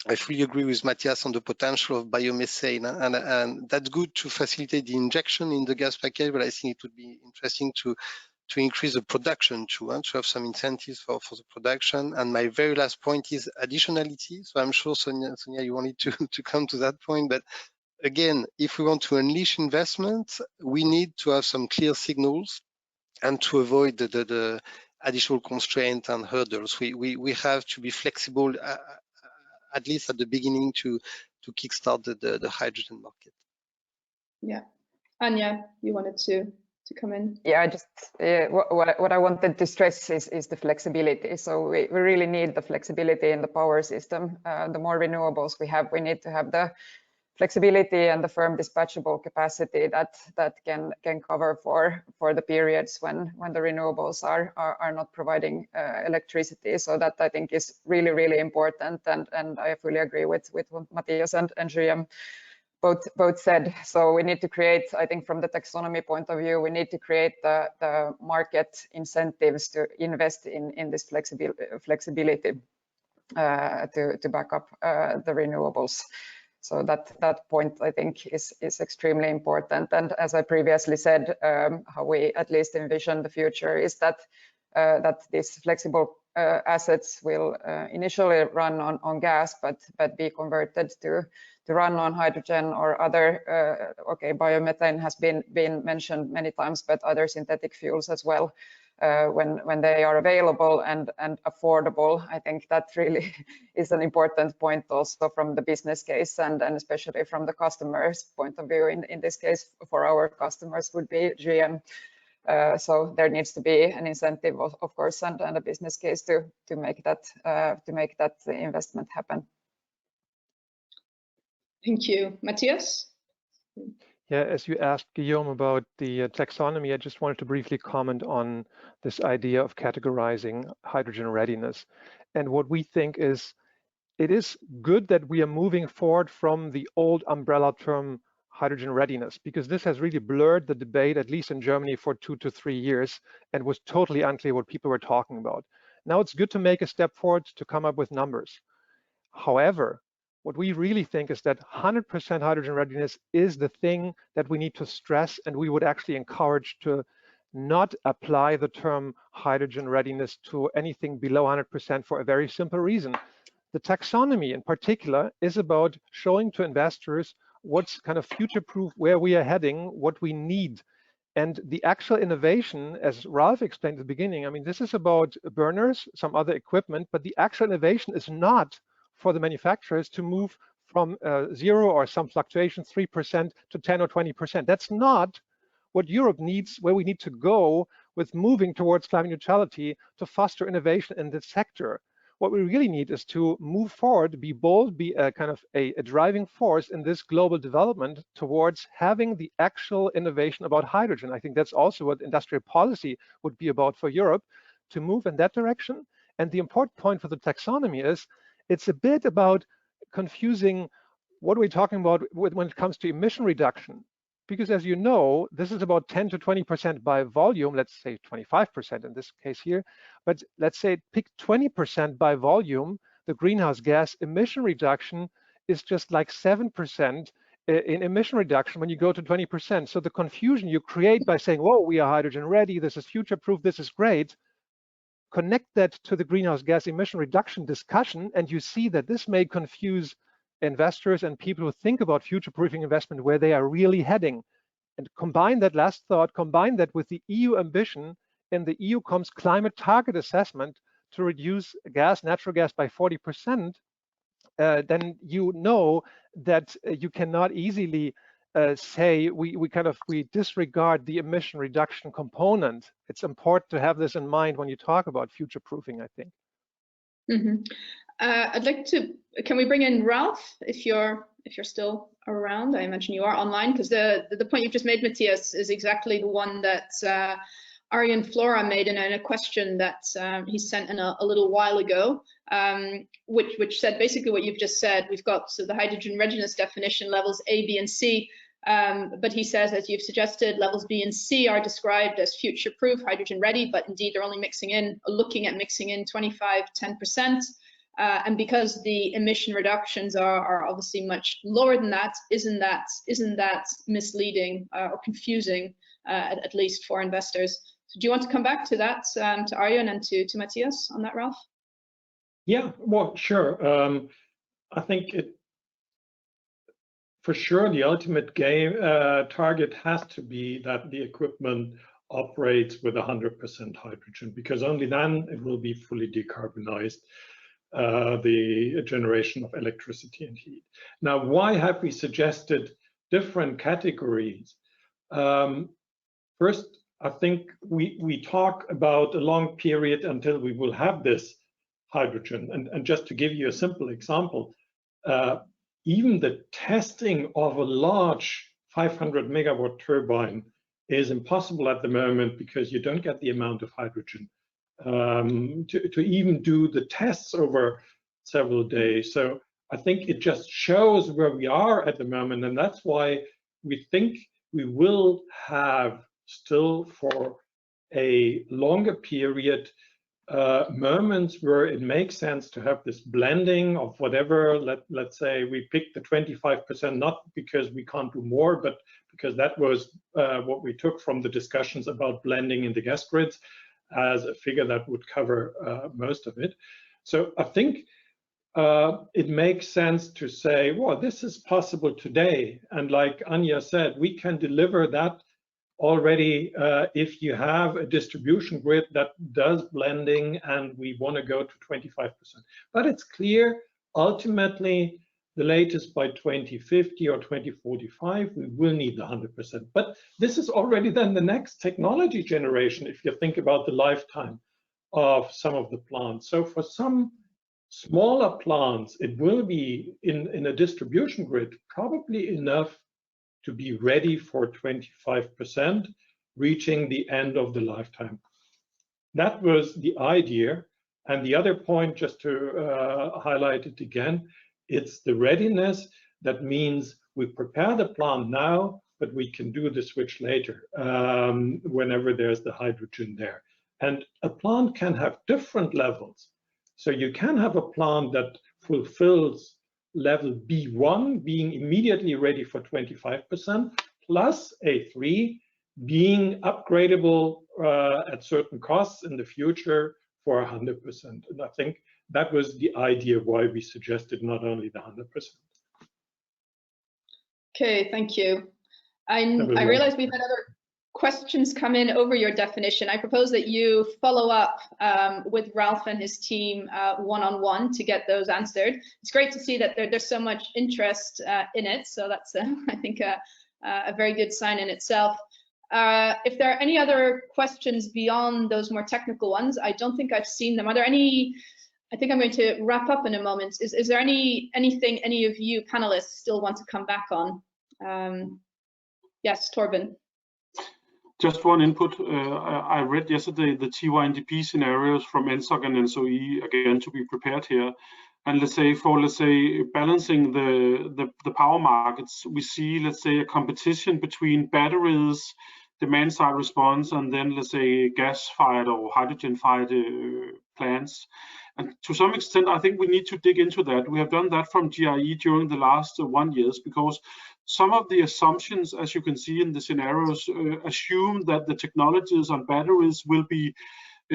I fully agree with Matthias on the potential of biomethane, and that's good to facilitate the injection in the gas package, but I think it would be interesting to increase the production too, and to have some incentives for the production. And my very last point is additionality. So I'm sure, Sonia, you wanted to come to that point, but again, if we want to unleash investment, we need to have some clear signals and to avoid the additional constraints and hurdles. We have to be flexible, at least at the beginning, to kickstart the hydrogen market. Yeah, Anja, you wanted to come in? Yeah, just what I wanted to stress is the flexibility. So we really need the flexibility in the power system. The more renewables we have, we need to have the flexibility and the firm dispatchable capacity that can cover for the periods when the renewables are not providing electricity. So that I think is really important, and I fully agree with what Matthias and Guillaume both said. So we need to create, I think from the taxonomy point of view, we need to create the market incentives to invest in this flexibility to back up the renewables. So that point, I think, is extremely important. And as I previously said, how we at least envision the future is that these flexible assets will initially run on gas, but be converted to run on hydrogen or other. Biomethane has been mentioned many times, but other synthetic fuels as well. When they are available and affordable. I think that really is an important point also from the business case and especially from the customer's point of view. In this case, for our customers would be GM. So there needs to be an incentive, of course, and a business case to make that investment happen. Thank you, Matthias. Yeah, as you asked Guillaume about the taxonomy, I just wanted to briefly comment on this idea of categorizing hydrogen readiness. And what we think is, it is good that we are moving forward from the old umbrella term hydrogen readiness, because this has really blurred the debate, at least in Germany, for 2 to 3 years, and was totally unclear what people were talking about. Now it's good to make a step forward to come up with numbers. However, what we really think is that 100% hydrogen readiness is the thing that we need to stress, and we would actually encourage to not apply the term hydrogen readiness to anything below 100% for a very simple reason. The taxonomy in particular is about showing to investors what's kind of future-proof, where we are heading, what we need. And the actual innovation, as Ralph explained at the beginning, I mean, this is about burners, some other equipment, but the actual innovation is not for the manufacturers to move from 0 or some fluctuation, 3% to 10 or 20%. That's not what Europe needs, where we need to go with moving towards climate neutrality to foster innovation in this sector. What we really need is to move forward, be bold, be a kind of a driving force in this global development towards having the actual innovation about hydrogen. I think that's also what industrial policy would be about for Europe, to move in that direction. And the important point for the taxonomy is, it's a bit about confusing what are we talking about when it comes to emission reduction. Because as you know, this is about 10 to 20% by volume, let's say 25% in this case here, but let's say pick 20% by volume, the greenhouse gas emission reduction is just like 7% in emission reduction when you go to 20%. So the confusion you create by saying, whoa, we are hydrogen ready, this is future-proof, this is great, connect that to the greenhouse gas emission reduction discussion, and you see that this may confuse investors and people who think about future-proofing investment where they are really heading. And combine that last thought, combine that with the EU ambition in the EU Com's climate target assessment to reduce natural gas by 40%, then you know that you cannot easily say we disregard the emission reduction component. It's important to have this in mind when you talk about future proofing, I think. Mm-hmm. I'd like to, can we bring in Ralph if you're still around? I imagine you are online, because the point you've just made, Matthias, is exactly the one that Arjen Flora made in a question that he sent in a little while ago, which said basically what you've just said. We've got the hydrogen readiness definition levels A, B, and C, but he says, as you've suggested, levels B and C are described as future-proof, hydrogen ready, but indeed they're only looking at mixing in 25–10%. And because the emission reductions are obviously much lower than that, isn't that misleading or confusing, at least for investors? So do you want to come back to that, to Arjen and to Matthias on that, Ralph? Yeah, well, sure. I think for sure the ultimate target has to be that the equipment operates with 100% hydrogen, because only then it will be fully decarbonized, the generation of electricity and heat. Now, why have we suggested different categories? First, I think we talk about a long period until we will have this hydrogen. And just to give you a simple example, even the testing of a large 500 megawatt turbine is impossible at the moment, because you don't get the amount of hydrogen to even do the tests over several days. So I think it just shows where we are at the moment, and that's why we think we will have still for a longer period moments where it makes sense to have this blending of whatever. Let's say we pick the 25%, not because we can't do more, but because that was what we took from the discussions about blending in the gas grids as a figure that would cover most of it. So I think it makes sense to say, well, this is possible today. And like Anja said, we can deliver that already if you have a distribution grid that does blending, and we want to go to 25%. But it's clear, ultimately, the latest by 2050 or 2045, we will need the 100%. But this is already then the next technology generation, if you think about the lifetime of some of the plants. So for some smaller plants, it will be in a distribution grid probably enough to be ready for 25%, reaching the end of the lifetime. That was the idea. And the other point, just to highlight it again, it's the readiness. That means we prepare the plant now, but we can do the switch later, whenever there's the hydrogen there. And a plant can have different levels. So you can have a plant that fulfills level B1, being immediately ready for 25%, plus A3 being upgradable at certain costs in the future for 100%. And I think that was the idea why we suggested not only the 100%. Okay, thank you. I realize we've had other questions come in over your definition. I propose that you follow up with Ralph and his team one-on-one to get those answered. It's great to see that there's so much interest in it. So that's, I think, a very good sign in itself. If there are any other questions beyond those more technical ones, I don't think I've seen them. Are there any? I think I'm going to wrap up in a moment. Is there anything any of you panelists still want to come back on? Yes, Torben. Just one input. I read yesterday the TYNDP scenarios from NSOC and NSOE, again, to be prepared here. And let's say balancing the power markets, we see, let's say, a competition between batteries, demand side response, and then, let's say, gas-fired or hydrogen-fired plants. And to some extent, I think we need to dig into that. We have done that from GIE during the last 1 year, because some of the assumptions, as you can see in the scenarios, assume that the technologies on batteries will be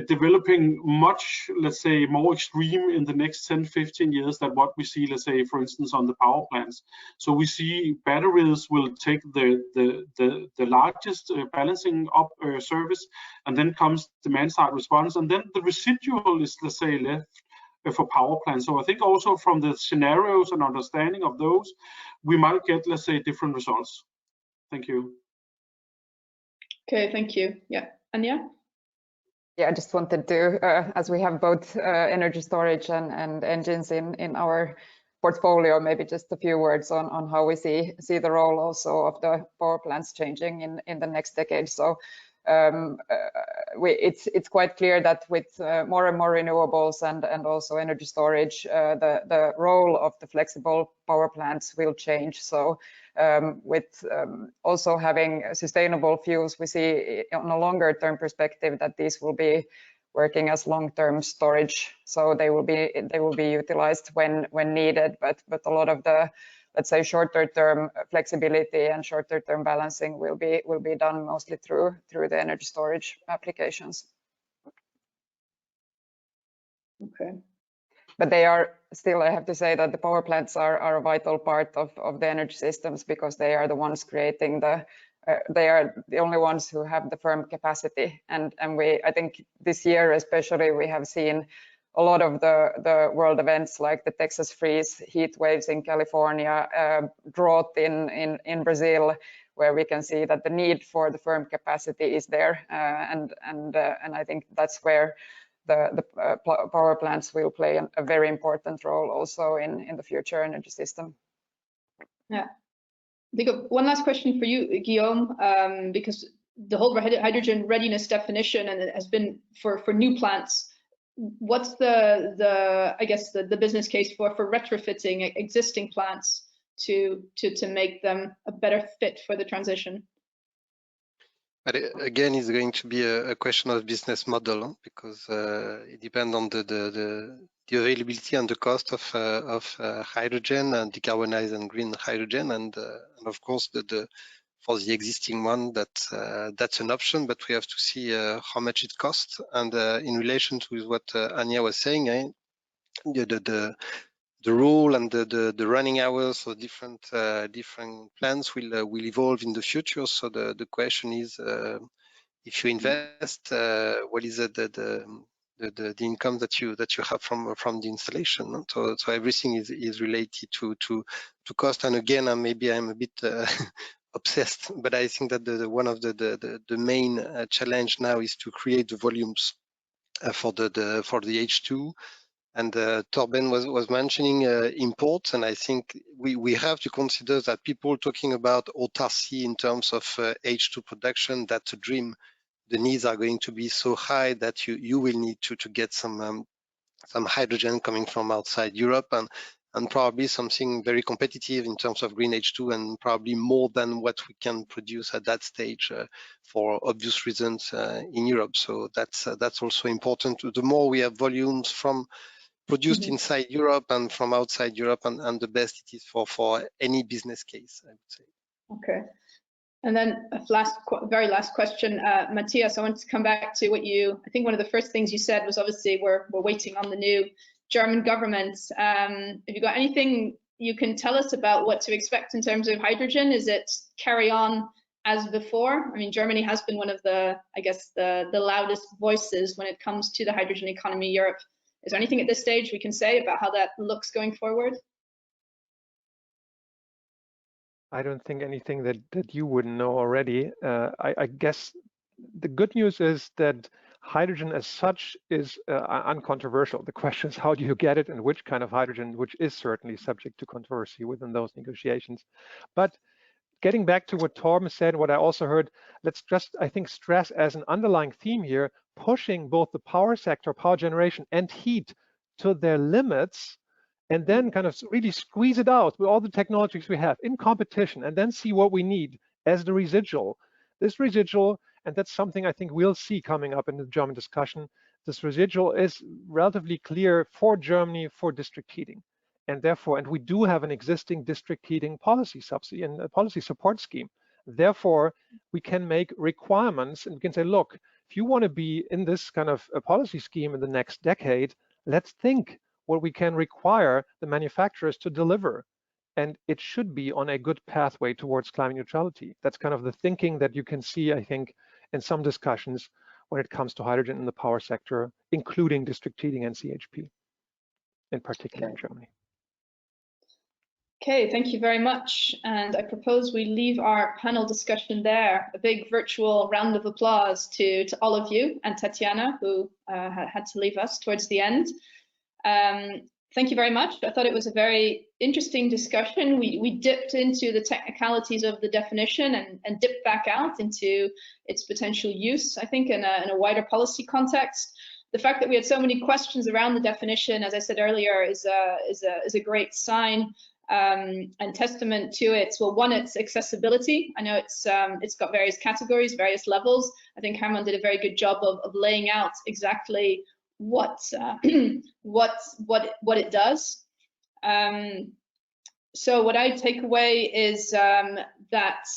developing much, let's say, more extreme in the next 10-15 years than what we see, let's say, for instance, on the power plants. So we see batteries will take the largest balancing up service, and then comes demand side response, and then the residual is, let's say, left for power plants. So I think also from the scenarios and understanding of those, we might get, let's say, different results. Thank you. Okay, thank you. Yeah, Anja? Yeah, I just wanted to, as we have both energy storage and engines in our portfolio, maybe just a few words on how we see the role also of the power plants changing in the next decade. So it's quite clear that with more and more renewables and also energy storage, the role of the flexible power plants will change. So with also having sustainable fuels, we see on a longer term perspective that these will be working as long-term storage. So they will be utilized when needed, but a lot of the, let's say, shorter term flexibility and shorter term balancing will be done mostly through the energy storage applications. Okay. But they are still, I have to say that the power plants are a vital part of the energy systems, because they are the ones creating they are the only ones who have the firm capacity. And I think this year especially, we have seen a lot of the world events like the Texas freeze, heat waves in California, drought in Brazil, where we can see that the need for the firm capacity is there. And I think that's where the power plants will play a very important role also in the future energy system. Yeah. I think one last question for you, Guillaume, because the whole hydrogen readiness definition, and it has been for new plants. What's the I guess the business case for retrofitting existing plants to make them a better fit for the transition? But again, it's going to be a question of business model, because it depends on the availability and the cost of hydrogen and decarbonized and green hydrogen, and of course for the existing one, that's an option, but we have to see how much it costs. And in relation to what Anja was saying, the rule and the running hours of different plants will evolve in the future. So the question is, if you invest, what is the income that you have from the installation? So everything is related to cost. And again, maybe I'm a bit obsessed, but I think that one of the main challenge now is to create the volumes for the H2. And Torben was mentioning imports, and I think we have to consider that people talking about autarky in terms of H2 production, that's a dream. The needs are going to be so high that you will need to get some hydrogen coming from outside Europe, and probably something very competitive in terms of green H2, and probably more than what we can produce at that stage for obvious reasons in Europe. So that's also important. The more we have volumes from produced inside Europe and from outside Europe, and the best it is for any business case, I would say. Okay. And then a very last question, Matthias, I want to come back to what I think one of the first things you said was obviously we're waiting on the new German government. Have you got anything you can tell us about what to expect in terms of hydrogen? Is it carry on as before? I mean, Germany has been one of the, I guess, the loudest voices when it comes to the hydrogen economy in Europe. Is there anything at this stage we can say about how that looks going forward? I don't think anything that you wouldn't know already. I guess the good news is that hydrogen as such is uncontroversial. The question is, how do you get it and which kind of hydrogen, which is certainly subject to controversy within those negotiations. But getting back to what Torben said, what I also heard, let's just, I think, stress as an underlying theme here, pushing both the power sector, power generation, and heat to their limits, and then kind of really squeeze it out with all the technologies we have in competition, and then see what we need as the residual. This residual, and that's something I think we'll see coming up in the German discussion, this residual is relatively clear for Germany for district heating. And therefore, and we do have an existing district heating policy subsidy and a policy support scheme. Therefore, we can make requirements and we can say, look, if you want to be in this kind of a policy scheme in the next decade, let's think what we can require the manufacturers to deliver. And it should be on a good pathway towards climate neutrality. That's kind of the thinking that you can see, I think, in some discussions when it comes to hydrogen in the power sector, including district heating and CHP, in particular in Germany. Okay, thank you very much. And I propose we leave our panel discussion there. A big virtual round of applause to all of you and Tatiana, who had to leave us towards the end. Thank you very much. I thought it was a very interesting discussion. We dipped into the technicalities of the definition and dipped back out into its potential use, I think, in a wider policy context. The fact that we had so many questions around the definition, as I said earlier, is a great sign and testament to it. Well, one, its accessibility. I know it's got various categories, various levels. I think Herman did a very good job of laying out exactly what it does. So what I take away is that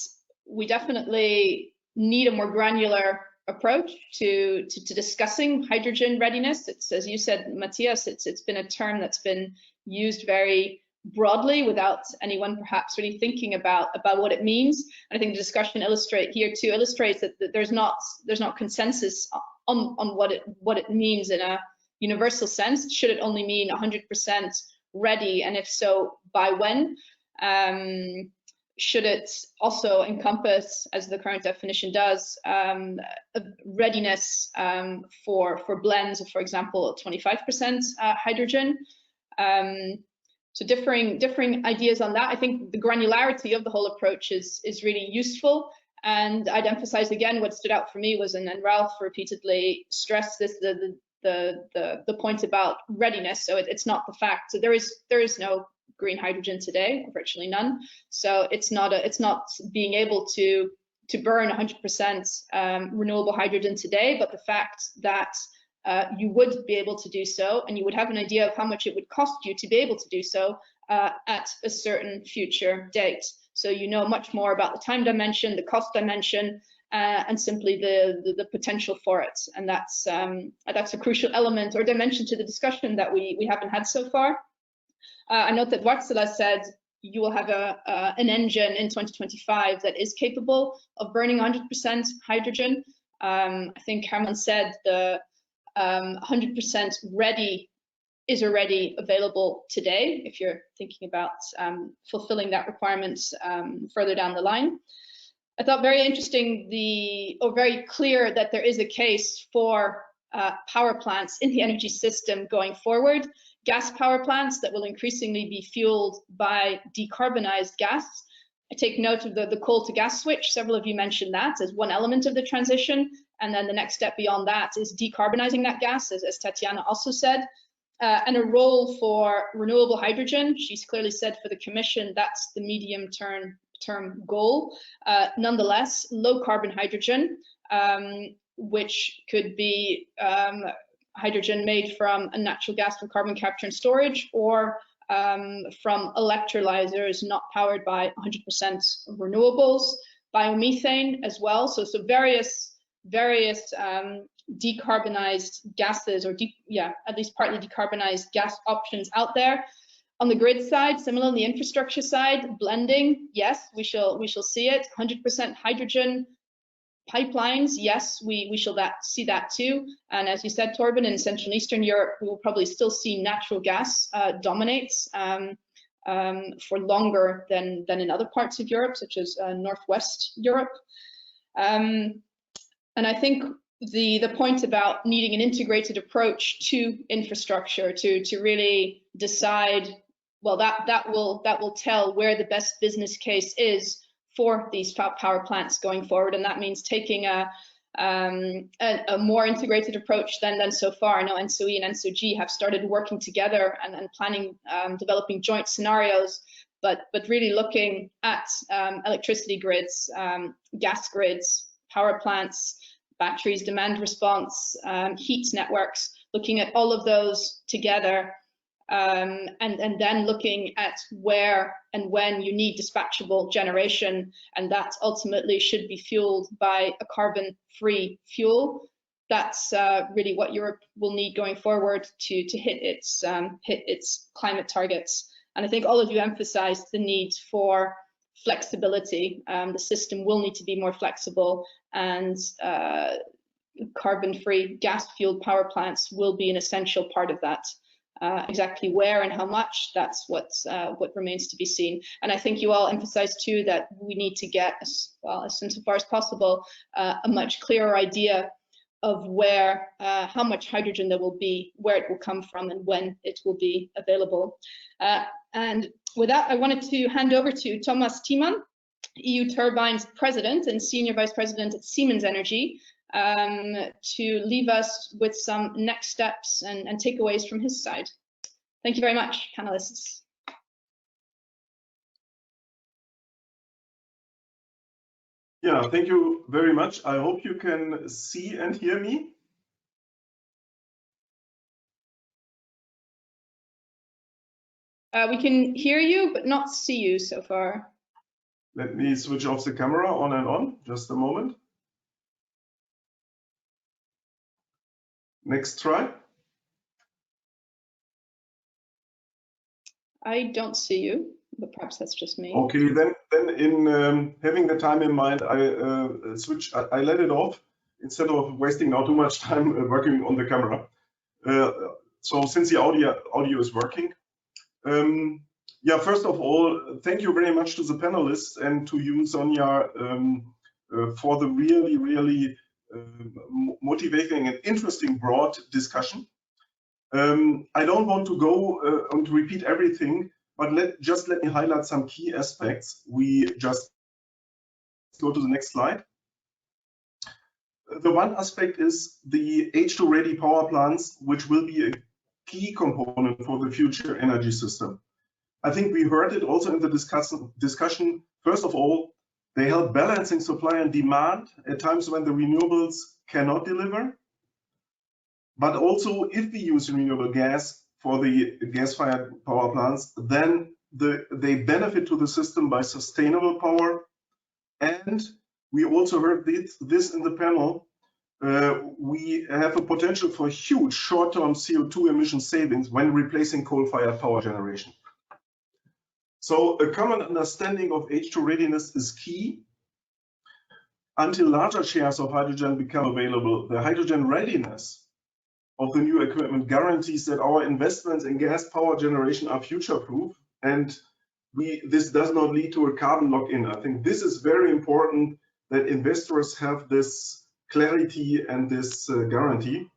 we definitely need a more granular approach to discussing hydrogen readiness. It's, as you said, Matthias, it's been a term that's been used very broadly without anyone perhaps really thinking about what it means. And I think the discussion illustrates that there's not consensus on what it means in a universal sense. Should it only mean 100% ready, and if so, by when? Should it also encompass, as the current definition does, readiness for blends of, for example, 25% hydrogen? So differing ideas on that. I think the granularity of the whole approach is really useful. And I'd emphasize again, what stood out for me was, and Ralph repeatedly stressed this, the point about readiness. So it's not the fact. So there is no green hydrogen today, virtually none. So it's not being able to burn 100% renewable hydrogen today, but the fact that you would be able to do so, and you would have an idea of how much it would cost you to be able to do so at a certain future date. So you know much more about the time dimension, the cost dimension, and simply the potential for it. And that's a crucial element or dimension to the discussion that we haven't had so far. I note that Wärtsilä said you will have an engine in 2025 that is capable of burning 100% hydrogen. I think Herman said the 100% ready is already available today, if you're thinking about fulfilling that requirement further down the line. I thought very interesting, very clear that there is a case for power plants in the energy system going forward, gas power plants that will increasingly be fueled by decarbonized gas. I take note of the coal to gas switch. Several of you mentioned that as one element of the transition. And then the next step beyond that is decarbonizing that gas, as Tatiana also said, and a role for renewable hydrogen. She's clearly said for the Commission, that's the medium term goal. Nonetheless, low carbon hydrogen, which could be hydrogen made from a natural gas from carbon capture and storage, or from electrolyzers not powered by 100% renewables, biomethane as well. So various decarbonized gases, or at least partly decarbonized gas options out there. On the grid side, similar on the infrastructure side, blending, yes, we shall see it. 100% hydrogen pipelines, yes, we shall see that too. And as you said, Torben, in Central and Eastern Europe, we will probably still see natural gas dominates for longer than in other parts of Europe, such as Northwest Europe. And I think the point about needing an integrated approach to infrastructure to really decide, well, that will tell where the best business case is for these power plants going forward, and that means taking a more integrated approach than so far. I know NSOE and NSOG have started working together and planning, developing joint scenarios, but really looking at electricity grids, gas grids, power plants, batteries, demand response, heat networks, looking at all of those together, and then looking at where and when you need dispatchable generation, and that ultimately should be fueled by a carbon-free fuel. that's really what Europe will need going forward to hit its climate targets. And I think all of you emphasized the need for flexibility. The system will need to be more flexible, and carbon-free gas-fueled power plants will be an essential part of that. Exactly where and how much, that's what remains to be seen. And I think you all emphasized too that we need to get, as far as possible, a much clearer idea of where, how much hydrogen there will be, where it will come from, and when it will be available. And with that, I wanted to hand over to Thomas Tiemann, EUTurbines President and Senior Vice President at Siemens Energy, to leave us with some next steps and takeaways from his side. Thank you very much, panelists. Yeah, thank you very much. I hope you can see and hear me. We can hear you, but not see you so far. Let me switch off the camera on and on, just a moment. Next try. I don't see you, but perhaps that's just me. Okay, then in having the time in mind, I let it off instead of wasting now too much time working on the camera. So since the audio is working, yeah, first of all, thank you very much to the panelists and to you, Sonja, for the really motivating and interesting broad discussion. I don't want to go and repeat everything, but let me highlight some key aspects. We just go to the next slide. The one aspect is the H2-ready power plants, which will be a key component for the future energy system. I think we heard it also in the discussion. First of all, they help balancing supply and demand at times when the renewables cannot deliver. But also, if we use renewable gas for the gas-fired power plants, then they benefit to the system by sustainable power. And we also heard this in the panel. We have a potential for huge short-term CO2 emission savings when replacing coal-fired power generation. So a common understanding of H2 readiness is key. Until larger shares of hydrogen become available, the hydrogen readiness of the new equipment guarantees that our investments in gas power generation are future-proof, and this does not lead to a carbon lock-in. I think this is very important, that investors have this clarity and this guarantee.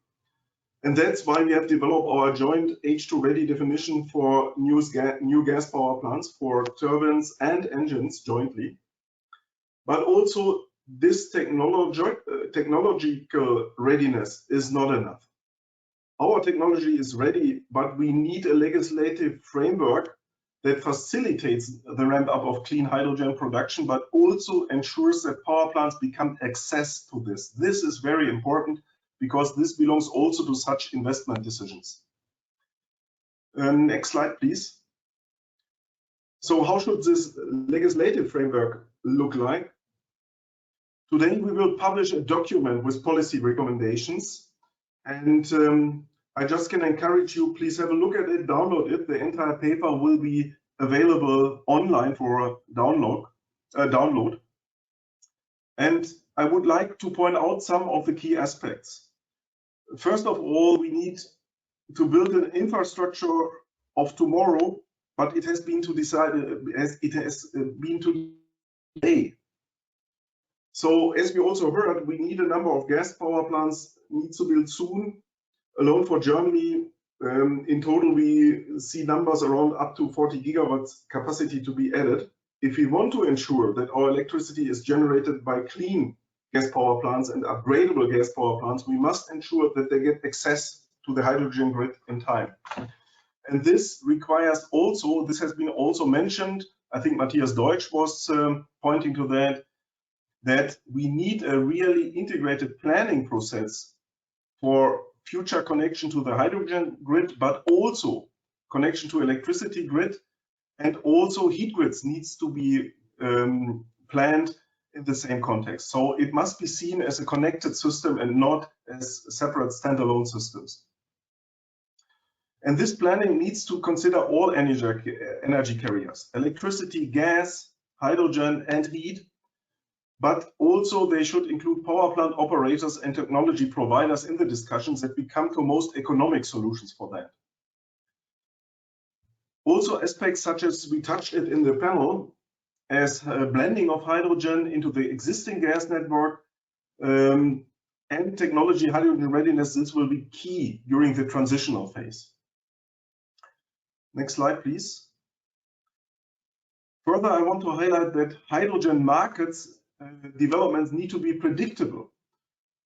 And that's why we have developed our joint H2-ready definition for new gas power plants for turbines and engines jointly. But also, this technological readiness is not enough. Our technology is ready, but we need a legislative framework that facilitates the ramp up of clean hydrogen production, but also ensures that power plants become access to this. This is very important because this belongs also to such investment decisions. Next slide, please. So how should this legislative framework look like? Today, we will publish a document with policy recommendations. And I just can encourage you, please have a look at it, download it. The entire paper will be available online for download. And I would like to point out some of the key aspects. First of all, we need to build an infrastructure of tomorrow, but it has been today. So as we also heard, we need a number of gas power plants needs to build soon. Alone for Germany, in total, we see numbers around up to 40 gigawatts capacity to be added. If we want to ensure that our electricity is generated by clean gas power plants and upgradable gas power plants, we must ensure that they get access to the hydrogen grid in time. And this requires also, this has been also mentioned, I think Matthias Deutsch was pointing to that we need a really integrated planning process for future connection to the hydrogen grid, but also connection to electricity grid, and also heat grids needs to be planned in the same context. So it must be seen as a connected system and not as separate standalone systems. And this planning needs to consider all energy carriers, electricity, gas, hydrogen, and heat, but also they should include power plant operators and technology providers in the discussions that we come to most economic solutions for that. Also aspects such as we touched it in the panel, as blending of hydrogen into the existing gas network and technology hydrogen readiness, this will be key during the transitional phase. Next slide, please. Further, I want to highlight that hydrogen markets developments need to be predictable.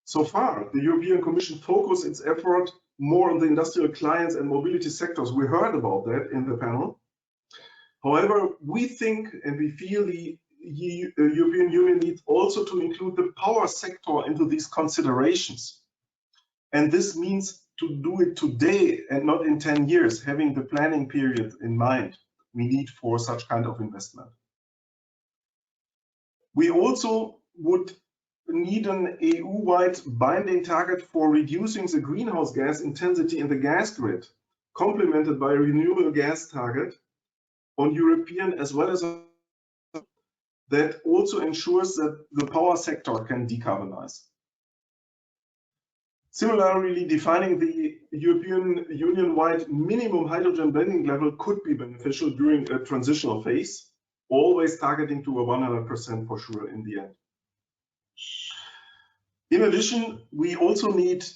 So far, the European Commission focused its effort more on the industrial clients and mobility sectors. We heard about that in the panel. However, we think and we feel the European Union needs also to include the power sector into these considerations. And this means to do it today and not in 10 years, having the planning period in mind we need for such kind of investment. We also would need an EU-wide binding target for reducing the greenhouse gas intensity in the gas grid, complemented by a renewable gas target on European as well as that also ensures that the power sector can decarbonize. Similarly, defining the European Union-wide minimum hydrogen blending level could be beneficial during a transitional phase, always targeting to a 100% for sure in the end. In addition, we also need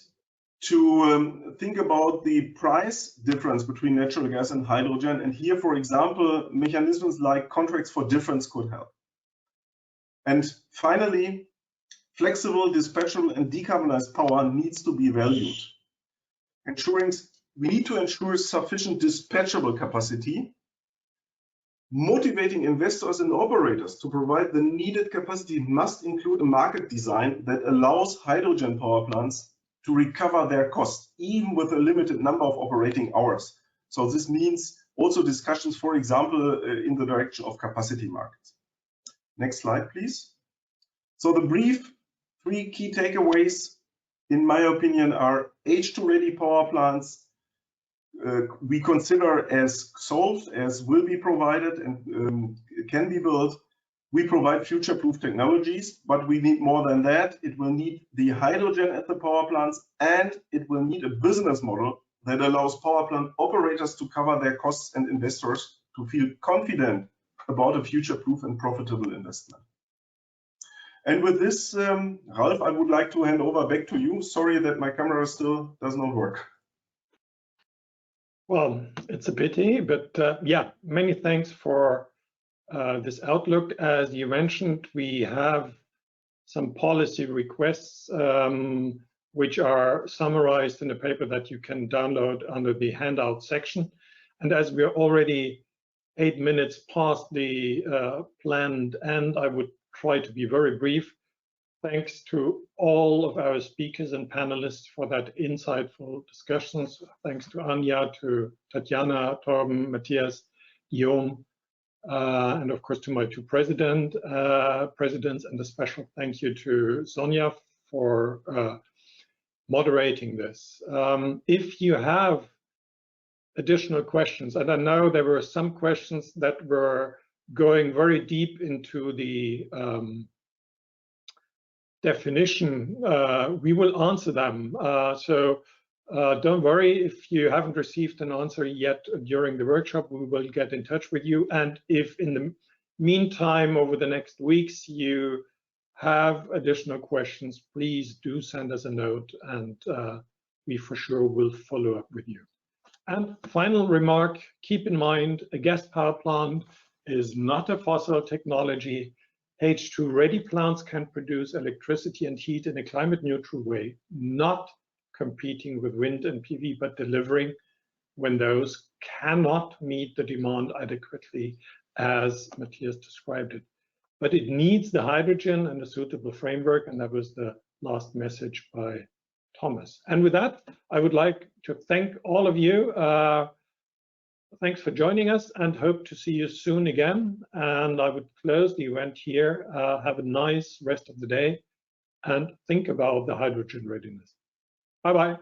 to think about the price difference between natural gas and hydrogen. And here, for example, mechanisms like contracts for difference could help. And finally, flexible, dispatchable, and decarbonized power needs to be valued. We need to ensure sufficient dispatchable capacity, motivating investors and operators to provide the needed capacity must include a market design that allows hydrogen power plants to recover their costs, even with a limited number of operating hours. So this means also discussions, for example, in the direction of capacity markets. Next slide, please. So the brief 3 key takeaways, in my opinion, are H2-ready power plants we consider as solved, as will be provided and can be built. We provide future-proof technologies, but we need more than that. It will need the hydrogen at the power plants, and it will need a business model that allows power plant operators to cover their costs and investors to feel confident about a future-proof and profitable investment. And with this, Ralf, I would like to hand over back to you. Sorry that my camera still does not work. Well, it's a pity, but yeah, many thanks for this outlook. As you mentioned, we have some policy requests which are summarized in a paper that you can download under the handout section. And as we are already 8 minutes past the planned end, I would try to be very brief. Thanks to all of our speakers and panelists for that insightful discussions. Thanks to Anja, to Tatjana, Torben, Matthias, Guillaume, and of course to my 2 presidents, and a special thank you to Sonja for moderating this. If you have additional questions, and I know there were some questions that were going very deep into the definition, we will answer them. So don't worry if you haven't received an answer yet during the workshop, we will get in touch with you. And if in the meantime, over the next weeks, you have additional questions, please do send us a note and we for sure will follow up with you. And final remark, keep in mind, a gas power plant is not a fossil technology. H2-ready plants can produce electricity and heat in a climate neutral way, not competing with wind and PV, but delivering when those cannot meet the demand adequately, as Matthias described it. But it needs the hydrogen and a suitable framework, and that was the last message by Thomas. And with that, I would like to thank all of you thanks for joining us and hope to see you soon again. And I would close the event here. Have a nice rest of the day and think about the hydrogen readiness. Bye-bye.